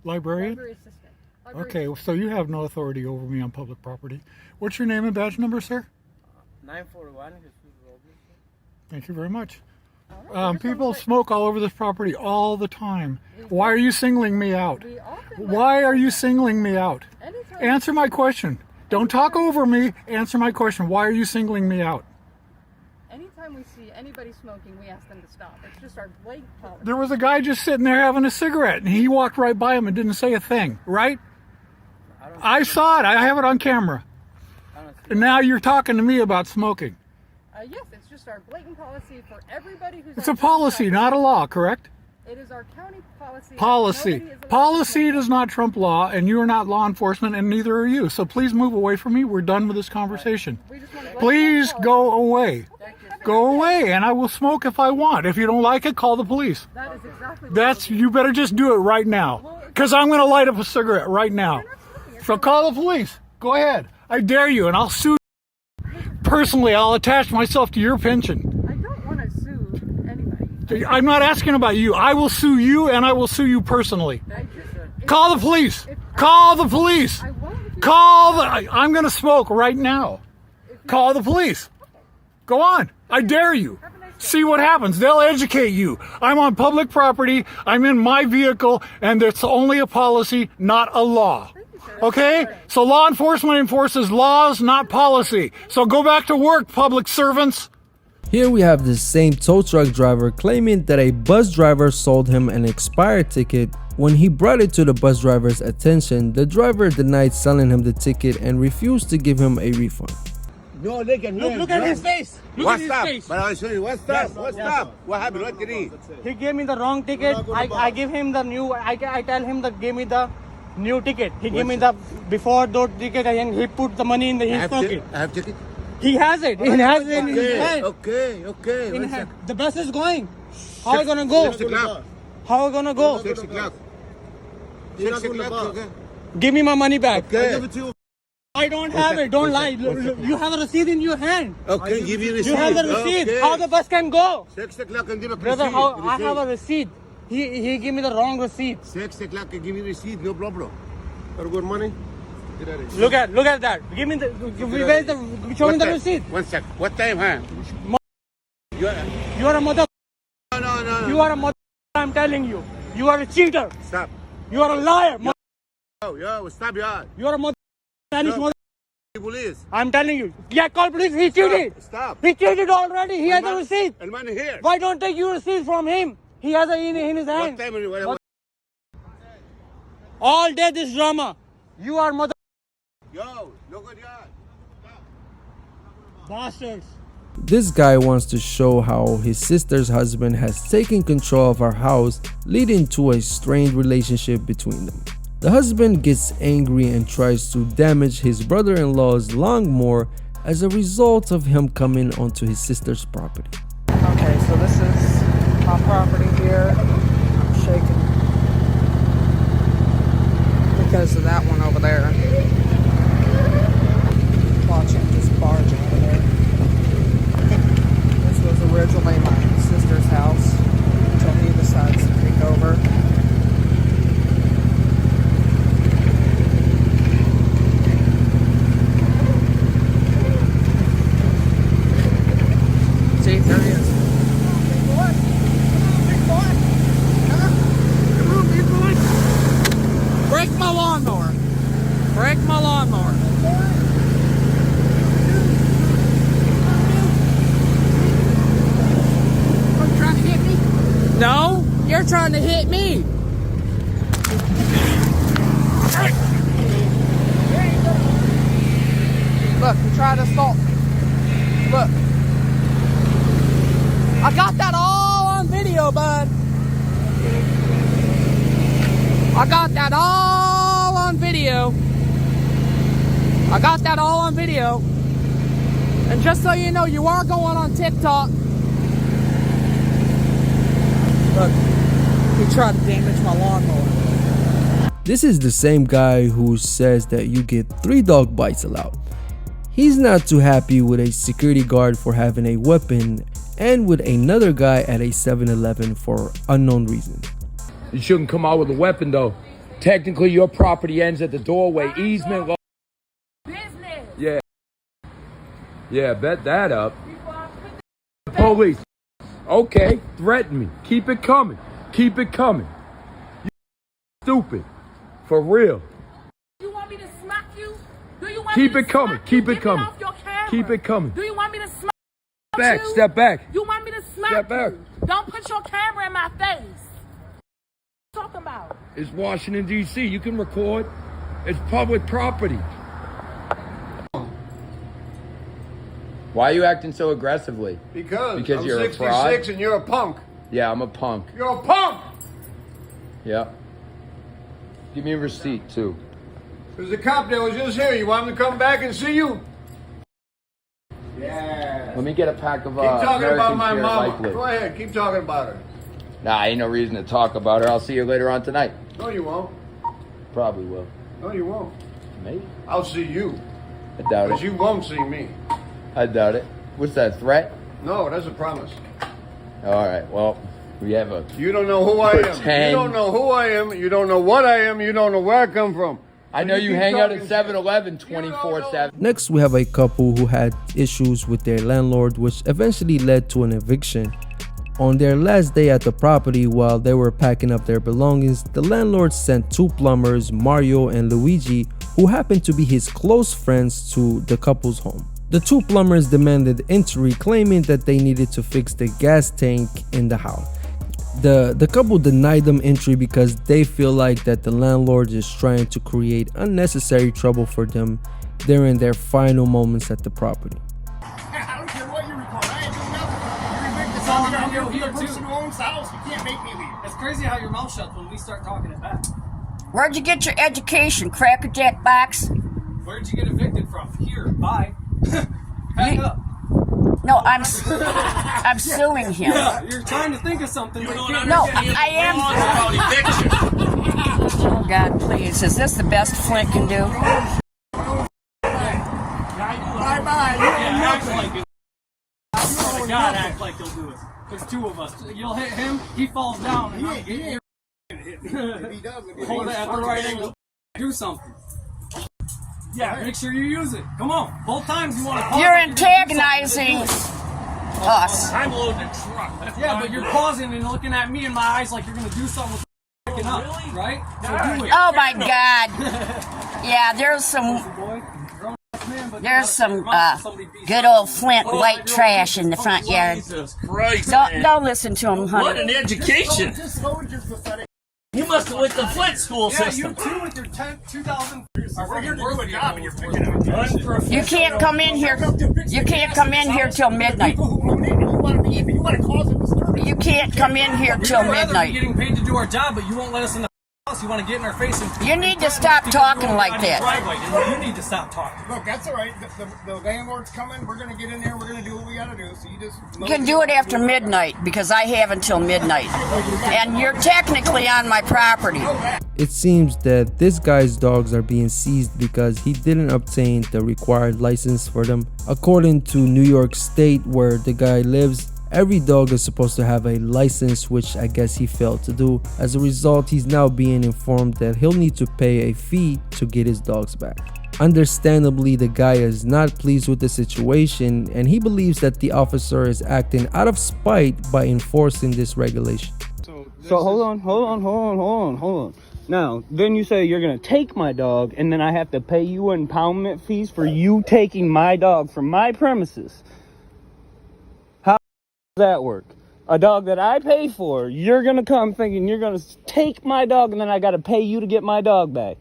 librarian? library assistant. Okay, so you have no authority over me on public property. What's your name and badge number, sir? 941. Thank you very much. People smoke all over this property all the time. Why are you singling me out? Why are you singling me out? Answer my question. Don't talk over me. Answer my question. Why are you singling me out? Anytime we see anybody smoking, we ask them to stop. It's just our blatant policy. There was a guy just sitting there having a cigarette, and he walked right by him and didn't say a thing, right? I saw it. I have it on camera. And now you're talking to me about smoking. Yes, it's just our blatant policy for everybody who's... It's a policy, not a law, correct? It is our county policy. Policy. Policy does not trump law, and you are not law enforcement, and neither are you. So please move away from me. We're done with this conversation. Please go away. Go away, and I will smoke if I want. If you don't like it, call the police. That is exactly what you better just do it right now, because I'm going to light up a cigarette right now. So call the police. Go ahead. I dare you, and I'll sue you. Personally, I'll attach myself to your pension. I don't want to sue anybody. I'm not asking about you. I will sue you, and I will sue you personally. Call the police. Call the police. I'm going to smoke right now. Call the police. Go on. I dare you. See what happens. They'll educate you. I'm on public property. I'm in my vehicle, and it's only a policy, not a law. Okay? So law enforcement enforces laws, not policy. So go back to work, public servants. Here we have the same tow truck driver claiming that a bus driver sold him an expired ticket. When he brought it to the bus driver's attention, the driver denied selling him the ticket and refused to give him a refund. No, look at his face. What's up? But I'll show you. What's up? What's up? What happened? What did he? He gave me the wrong ticket. I give him the new. I tell him that give me the new ticket. He gave me the before those ticket and he put the money in his pocket. I have ticket. He has it. He has it in his hand. Okay. The bus is going. How are we gonna go? 6 o'clock. How are we gonna go? 6 o'clock. 6 o'clock. Okay. Give me my money back. Okay. Give it to you. I don't have it. Don't lie. You have a receipt in your hand. Okay, give you receipt. You have the receipt. Okay. How the bus can go? 6 o'clock and give a Brother, receipt. how I have a receipt. He gave me the wrong receipt. 6 o'clock and give me receipt. No problem. Got good money? Look at that. Give me the. Show me the receipt. 1 sec. What time, huh? You are a mother. No. You are a mother. I'm telling you. You are a cheater. Stop. You are a liar. Yo, stop, yeah. You are a mother. Mother. Police. I'm telling you. Yeah, call police. He cheated. Stop. He cheated already. He has a receipt. And money here. Why don't take your receipt from him? He has it in his hand. What time? All day this drama. You are mother. Yo, no good yard. Bastards. This guy wants to show how his sister's husband has taken control of our house, leading to a strained relationship between them. The husband gets angry and tries to damage his brother-in-law's lawnmower as a result of him coming onto his sister's property. Okay, so this is my property here. I'm shaking because of that one over there. Watching this barge over there. This was originally my Break my lawnmower. Are you trying to hit me? No, you're trying to hit me. Look, you tried to assault me. Look. I got that all on video, bud. I got that all on video. I got that all on video. And just so you know, you are going on TikTok. Look, he tried to damage my lawnmower. This is the same guy who says that you get 3 dog bites allowed. He's not too happy with a security guard for having a weapon and with another guy at a 7-Eleven for unknown reason. You shouldn't come out with a weapon though. Technically your property ends at the doorway. Easement. Business. Yeah. Yeah, bet that up. Police. Okay, threaten me. Keep it coming. Keep it coming. You stupid. For real. You want me to smack you? Do you want Keep me it to coming. smack Keep you? it Get me coming. off your camera. Keep it coming. Do you want me to smack Back. you? Step back. You want me to smack Step back. you? Don't put your camera in my face. What are you talking about? It's Washington, D.C. You can record. It's public property. Why are you acting so aggressively? Because I'm you're 66 a fraud? and you're a punk. Yeah, I'm a punk. You're a punk! Yeah. Give me a receipt, too. There's a cop that was just here. You want him to come back and see you? Yeah. Let me get a pack of Keep talking American about my Pure mama. Light Blue. Go ahead, keep talking about her. Nah, ain't no reason to talk about her. I'll see you later on tonight. No, you won't. Probably will. No, you won't. Maybe. I'll see you. I doubt Because it. you won't see me. I doubt it. What's that, threat? No, that's a promise. All right, well, we have a... You don't know who I am. You don't know who I am. You don't know what I am. You don't know where I come from. I know you hang out at 7-Eleven 24/7. Next, we have a couple who had issues with their landlord, which eventually led to an eviction. On their last day at the property, while they were packing up their belongings, the landlord sent 2 plumbers, Mario and Luigi, who happened to be his close friends, to the couple's home. The 2 plumbers demanded entry, claiming that they needed to fix the gas tank in the house. The couple denied them entry because they feel like that the landlord is trying to create unnecessary trouble for them during their final moments at the property. I don't care what you record. I ain't doing nothing. It's all around here. You're the person who owns the house. You can't make me leave. It's crazy how your mouth shuts when we start talking it back. Where'd you get your education, crackerjack box? Where'd you get evicted from? Here, bye. Hang up. No, I'm suing him. Yeah, you're trying to think of something. But you can't. No, I am. Oh God, please! Is this the best Flint can do? Bye-bye. Yeah, act like it. I swear to God, act like you'll do it. There's 2 of us. You'll hit him, he falls down, and I'm getting here. Hold it at the right angle. Do something. Yeah, make sure you use it. Come on. Both times you want to pause. You're antagonizing us. I'm loading a truck. Yeah, but you're pausing and looking at me in my eyes like you're going to do something with picking up, right? So do it. Oh my God! Yeah, there's some good old Flint white trash in the front yard. Jesus Christ! Don't listen to him, honey. What an education! You must have went to Flint school system. Yeah, you too with your 2000. We're here to do a job and you're picking up. You can't come in here. You can't come in here till midnight. You can't come in here till midnight. We're getting paid to do our job, but you won't let us in the house. You want to get in our face and. You need to stop talking like that. You need to stop talking. Look, that's all right. The landlord's coming. We're going to get in there. We're going to do what we got to do. So you just. You can do it after midnight because I have until midnight. And you're technically on my property. It seems that this guy's dogs are being seized because he didn't obtain the required license for them. According to New York State, where the guy lives, every dog is supposed to have a license, which I guess he failed to do. As a result, he's now being informed that he'll need to pay a fee to get his dogs back. Understandably, the guy is not pleased with the situation, and he believes that the officer is acting out of spite by enforcing this regulation. So hold on. Now, then you say you're going to take my dog, and then I have to pay you impoundment fees for you taking my dog from my premises. How does that work? A dog that I pay for, you're going to come thinking you're going to take my dog, and then I got to pay you to get my dog back.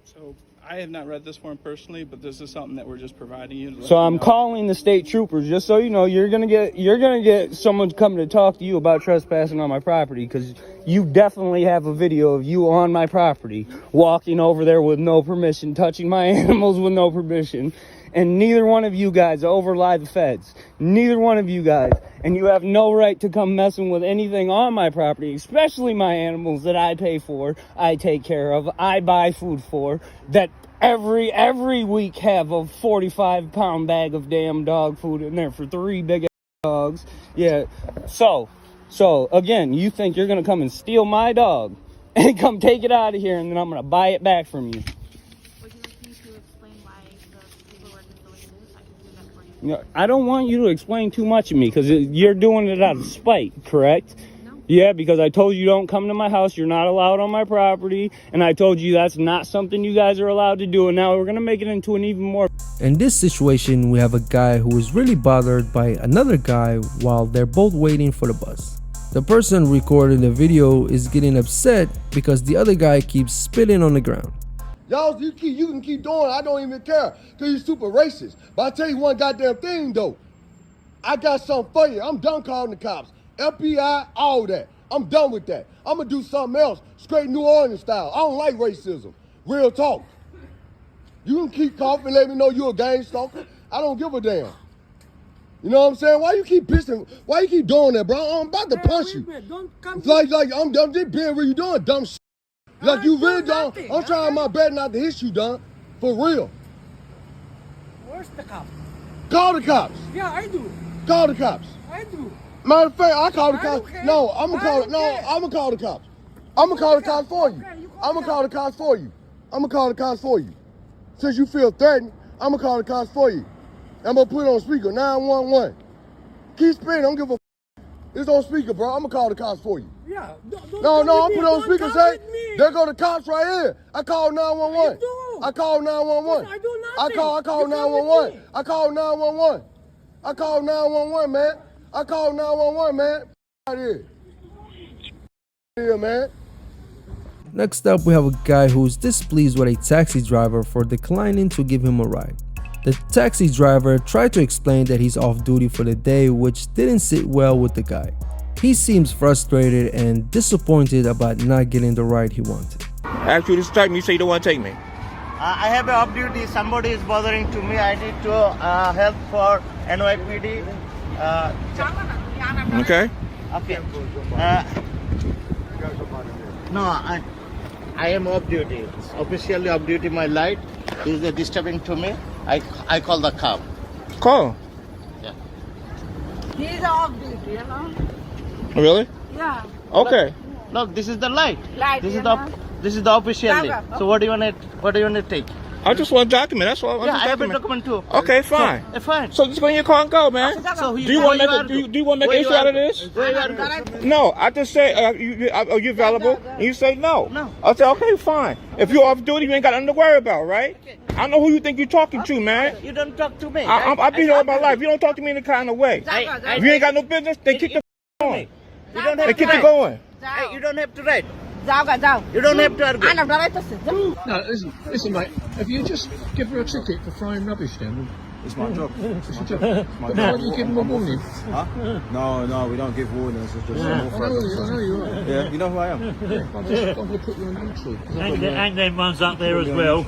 So I have not read this form personally, but this is something that we're just providing you. So I'm calling the state troopers, just so you know, you're gonna get someone coming to talk to you about trespassing on my property, because you definitely have a video of you on my property, walking over there with no permission, touching my animals with no permission, and neither one of you guys overlie the feds. Neither one of you guys. And you have no right to come messing with anything on my property, especially my animals that I pay for, I take care of, I buy food for, that every week have a 45-pound bag of damn dog food in there for 3 big dogs. Yeah. So again, you think you're gonna come and steal my dog and come take it out of here, and then I'm gonna buy it back from you. I don't want you to explain too much of me, because you're doing it out of spite, correct? No. Yeah, because I told you don't come to my house, you're not allowed on my property, and I told you that's not something you guys are allowed to do, and now we're going to make it into an even more... In this situation, we have a guy who is really bothered by another guy while they're both waiting for the bus. The person recording the video is getting upset because the other guy keeps spitting on the ground. Y'all, you can keep doing it. I don't even care, because you're super racist. But I tell you one goddamn thing, though. I got something for you. I'm done calling the cops. FBI, all that. I'm done with that. I'm going to do something else, straight New Orleans style. I don't like racism. Real talk. You can keep coughing and let me know you're a gang stalker. I don't give a damn. You know what I'm saying? Why you keep pissing? Why you keep doing that, bro? I'm about to punch you. Like, I'm just being real. You doing dumb shit. Like, you really don't. I'm trying my best not to hit you, done. For real. Where's the cops? Call the cops. Yeah, I do. Call the cops. I do. Matter of fact, I call the cops. No, I'm gonna call the cops. I'm gonna call the cops for you. I'm gonna call the cops for you. I'm gonna call the cops for you. Since you feel threatened, I'm gonna call the cops for you. I'm gonna put it on speaker, 911. Keep spinning, don't give a f. It's on speaker, bro. I'm gonna call the cops for you. Yeah. No, I'll put it on speaker, say, there go the cops right here. I call 911. I call 911. I do I nothing. call 911. I call 911. I call 911, man. I call 911, man. Right here, man. Next up, we have a guy who's displeased with a taxi driver for declining to give him a ride. The taxi driver tried to explain that he's off duty for the day, which didn't sit well with the guy. He seems frustrated and disappointed about not getting the ride he wanted. Actually, this time you say you don't want to take me. I have an off duty. Somebody is bothering to me. I need to help for NYPD. Okay. Okay. No, I am off duty. It's officially off duty. My light is disturbing to me. I call the cop. Call. Yeah. He's off duty, you know? Really? Yeah. Okay. Look, this is the light. This is the officially. Okay. So what do you want to take? I just want a document. That's all. I have a document too. Okay, fine. So, fine. So just go in your car and go, man. So do you want to make an issue out of this? No, I just say, are you available? And you say no. No. I say, okay, fine. If you're off duty, you ain't got nothing to worry about, right? Okay. I know who you think you're talking to, man. You don't talk to me. I've been here all my life. You don't talk to me in the kind of way. You ain't got no business. They keep the going. You don't have they to keep ride. it going. Hey, you don't have to ride. You don't have to argue. No, listen, mate. If you just give her a ticket for throwing rubbish down, it's my job. It's your job. Why don't you give them a warning? Huh? No, we don't give warnings. It's just I know you are. Yeah, you know who I am. Yeah, I'm gonna put you on YouTube. And then one's up there as well.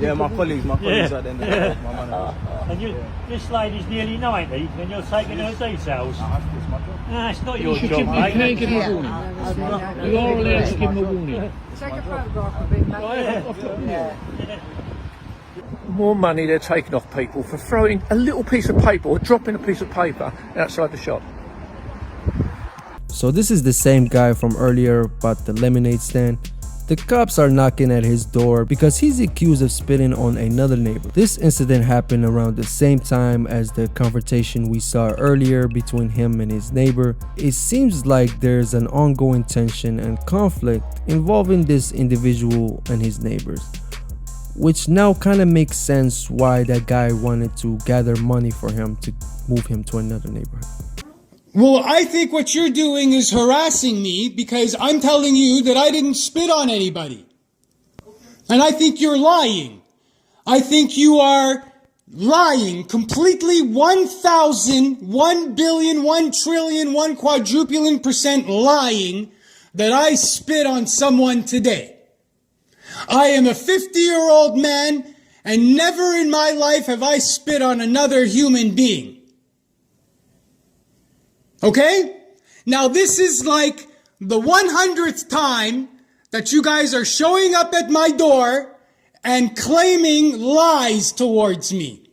Yeah, my colleagues at the end of the day. My manager. And this lady's nearly 90, and you're taking her details. It's my job. No, it's not your You job, mate. can give them a warning. You are allowed to give them a warning. Take a photograph of it, Yeah. More money they're taking off people for throwing a little piece of paper or dropping a piece of paper outside the shop. So this is the same guy from earlier about the lemonade stand. The cops are knocking at his door because he's accused of spitting on another neighbor. This incident happened around the same time as the confrontation we saw earlier between him and his neighbor. It seems like there's an ongoing tension and conflict involving this individual and his neighbors, which now kind of makes sense why that guy wanted to gather money for him to move him to another neighborhood. Well, I think what you're doing is harassing me because I'm telling you that I didn't spit on anybody. And I think you're lying. I think you are lying completely 1,000, 1 billion, 1 trillion, 1 quadrupling% lying that I spit on someone today. I am a 50-year-old man and never in my life have I spit on another human being. Okay? Now this is like the 100th time that you guys are showing up at my door and claiming lies towards me.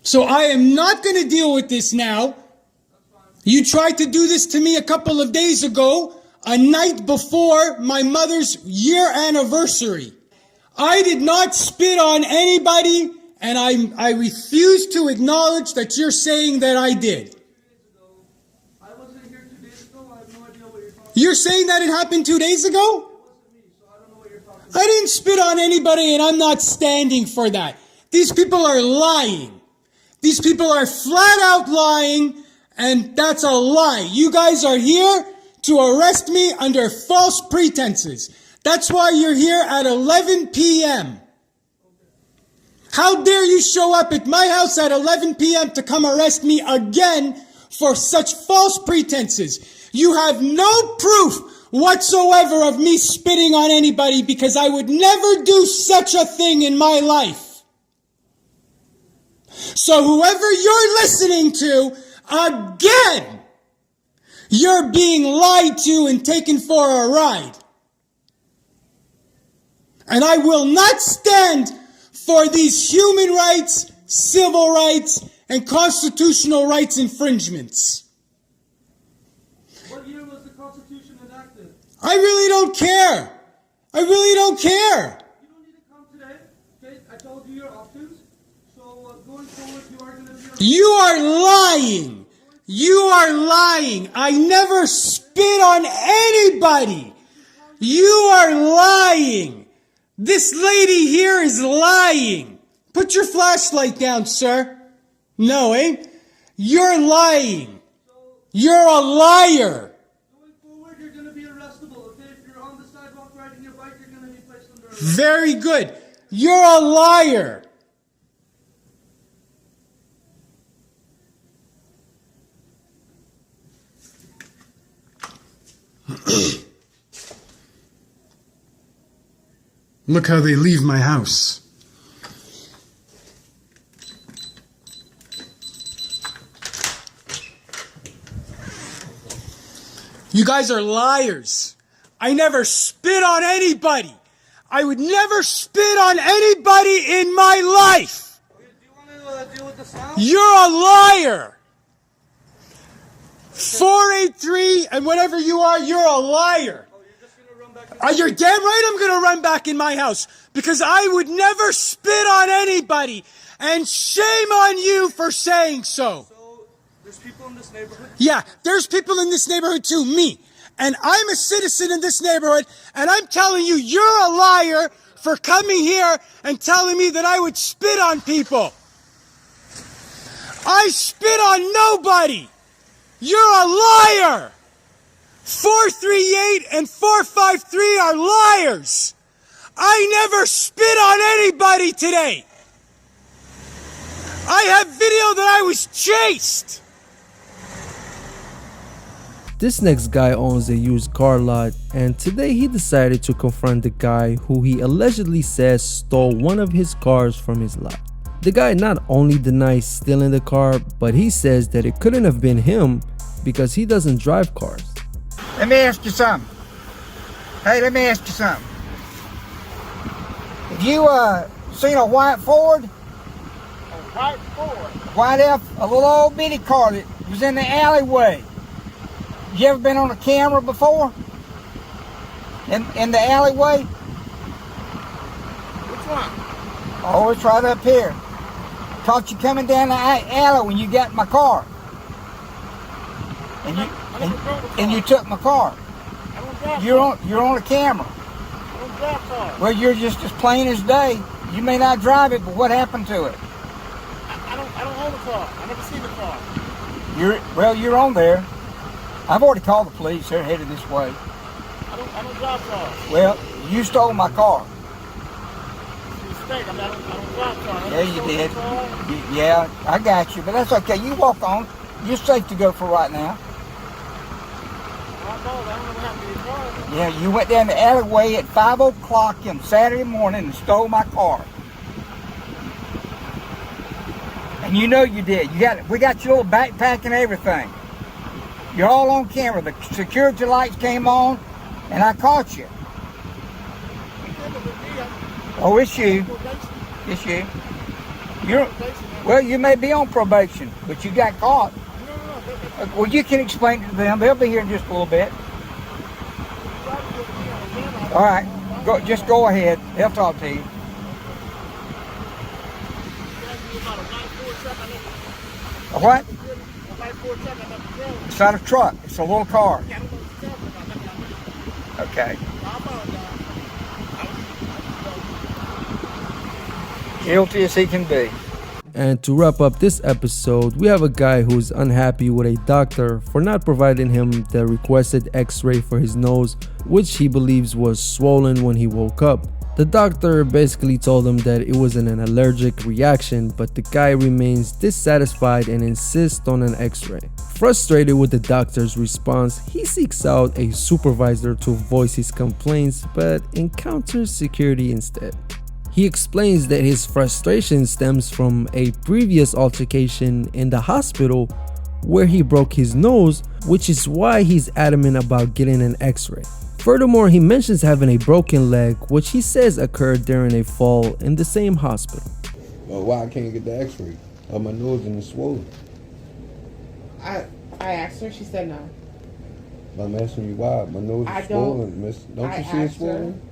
So I am not going to deal with this now. You tried to do this to me a couple of days ago, a night before my mother's year anniversary. I did not spit on anybody. And I refuse to acknowledge that you're saying that I did. I wasn't here 2 days ago. I have no idea what you're talking about. You're saying that it happened 2 days ago? I didn't spit on anybody and I'm not standing for that. These people are lying. These people are flat out lying and that's a lie. You guys are here to arrest me under false pretenses. That's why you're here at 11 p.m. How dare you show up at my house at 11 p.m. to come arrest me again for such false pretenses? You have no proof whatsoever of me spitting on anybody because I would never do such a thing in my life. So whoever you're listening to, again, you're being lied to and taken for a ride. And I will not stand for these human rights, civil rights, and constitutional rights infringements. What year was the Constitution enacted? I really don't care. I really don't care. You don't need to come today. Okay, I told you your options. So going forward, you are going to be... You are lying. You are lying. I never spit on anybody. You are lying. This lady here is lying. Put your flashlight down, sir. No, eh? You're lying. You're a liar. Going forward, you're going to be arrestable. Okay, if you're on the sidewalk riding your bike, you're going to be placed under arrest. Very good. You're a liar. Look how they leave my house. You guys are liars. I never spit on anybody. I would never spit on anybody in my life. Do you want to deal with the sound? You're a liar. 483 and whatever you are, you're a liar. You're damn right I'm going to run back in my house because I would never spit on anybody. And shame on you for saying so. So, there's people in this neighborhood? Yeah, there's people in this neighborhood too, me. And I'm a citizen in this neighborhood, and I'm telling you, you're a liar for coming here and telling me that I would spit on people. I spit on nobody. You're a liar. 438 and 453 are liars. I never spit on anybody today. I have video that I was chased. This next guy owns a used car lot, and today he decided to confront the guy who he allegedly says stole one of his cars from his lot. The guy not only denies stealing the car, but he says that it couldn't have been him because he doesn't drive cars. Let me ask you something. Hey, let me ask you something. Have you seen a white Ford? A white Ford? White F, a little old bitty car that was in the alleyway. You ever been on a camera before? In the alleyway? Which one? Oh, it's right up here. Caught you coming down the alley when you got in my car. And you took my car. You're on a camera. Well, you're just as plain as day. You may not drive it, but what happened to it? I don't own the car. I never seen the car. You're on there. I've already called the police. They're headed this way. I don't drive cars. Well, you stole my car. Mistake. I don't drive cars. Yeah, you did. Yeah, I got you, but that's okay. You walk on. You're safe to go for right now. Yeah, you went down the alleyway at 5 o'clock on Saturday morning and stole my car. And you know you did. We got your little backpack and everything. You're all on camera. The security lights came on, and I caught you. Oh, it's you. It's you. Well, you may be on probation, but you got caught. Well, you can explain it to them. They'll be here in just a little bit. All right, just go ahead. They'll talk to you. A what? It's not a truck. It's a little car. Okay. Guilty as he can be. And to wrap up this episode, we have a guy who's unhappy with a doctor for not providing him the requested x-ray for his nose, which he believes was swollen when he woke up. The doctor basically told him that it wasn't an allergic reaction, but the guy remains dissatisfied and insists on an x-ray. Frustrated with the doctor's response, he seeks out a supervisor to voice his complaints, but encounters security instead. He explains that his frustration stems from a previous altercation in the hospital where he broke his nose, which is why he's adamant about getting an x-ray. Furthermore, he mentions having a broken leg, which he says occurred during a fall in the same hospital. Well, why I can't get the x-ray? My nose is swollen. I asked her, she said no. I'm asking you why. My nose is swollen, miss. Don't you see it swollen?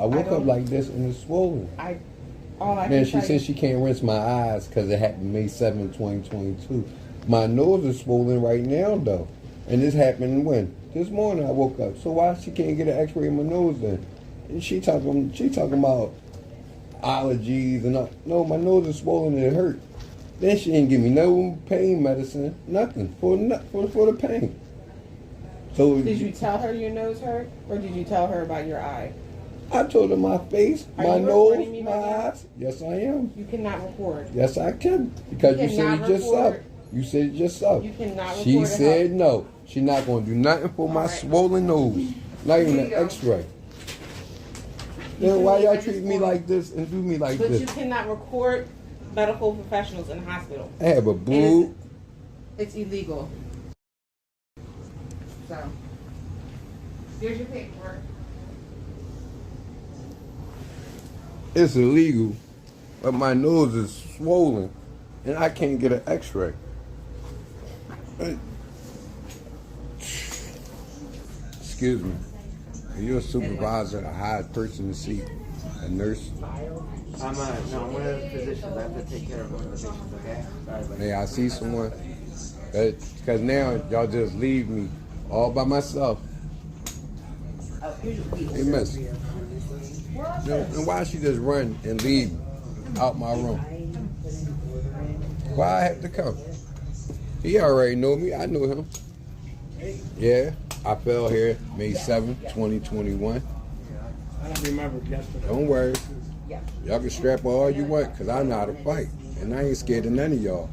I woke up like this and it's swollen. Man, she said she can't rinse my eyes because it happened May 7, 2022. My nose is swollen right now, though. And this happened when? This morning I woke up. So why she can't get an x-ray in my nose then? And she talking about allergies and all. No, my nose is swollen and it hurt. Then she didn't give me no pain medicine, nothing for the pain. So did you tell her your nose hurt, or did you tell her about your eye? I told her my face, my nose, my eyes. Yes, I am. You cannot record. Yes, I can. Because you said it just up. You said it just up. You cannot record. She said no. She's not going to do nothing for my swollen nose. Not even an x-ray. Then why y'all treat me like this and do me like this? But you cannot record medical professionals in the hospital. I have a boob. It's illegal. So, here's your paperwork. It's illegal, but my nose is swollen, and I can't get an x-ray. Excuse me. Are you a supervisor, a hired person to see? A nurse? I'm one of the physicians. I have to take care of one of the patients, okay? May I see someone? Because now y'all just leave me all by myself. Hey, miss. And why she just run and leave out my room? Why I have to come? He already know me. I know him. Yeah, I fell here May 7th, 2021. I don't remember yesterday. Don't worry. Y'all can strap all you want, because I know how to fight. And I ain't scared of none of y'all.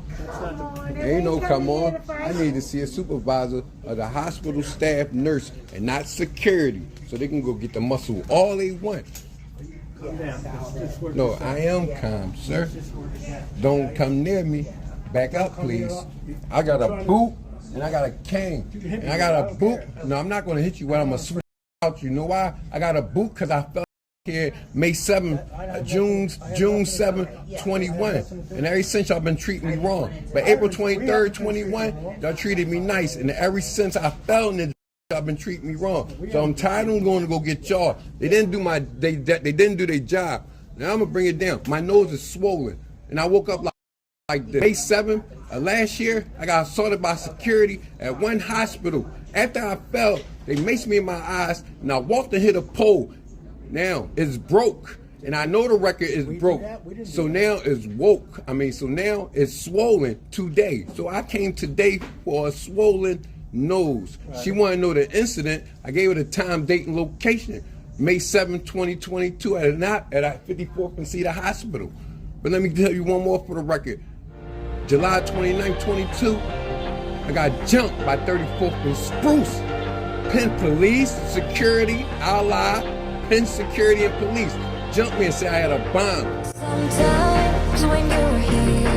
Ain't no come on. I need to see a supervisor of the hospital staff nurse and not security, so they can go get the muscle all they want. No, I am calm, sir. Don't come near me. Back up, please. I got a boot and I got a cane. And I got a boot. No, I'm not going to hit you when I'm going to switch out. You know why? I got a boot because I fell here May 7th, June 7th, 21. And ever since y'all been treating me wrong. But April 23rd, 21, y'all treated me nice. And ever since I fell in the y'all been treating me wrong. So I'm tired of them going to go get y'all. They didn't do they didn't do their job. Now I'm gonna bring it down. My nose is swollen, and I woke up like this. May 7th of last year, I got assaulted by security at one hospital. After I fell, they maced me in my eyes, and I walked and hit a pole. Now it's broke, and I know the record is broke. So now it's woke. So now it's swollen today. So I came today for a swollen nose. Right. She wanted to know the incident. I gave her the time, date, and location. May 7, 2022 at 54th and Cedar Hospital. But let me tell you one more for the record. July 29, 22, I got jumped by 34th and Spruce. Penn Police, Security, Ally, Penn Security and Police jumped me and said I had a bomb. Sometimes when you're here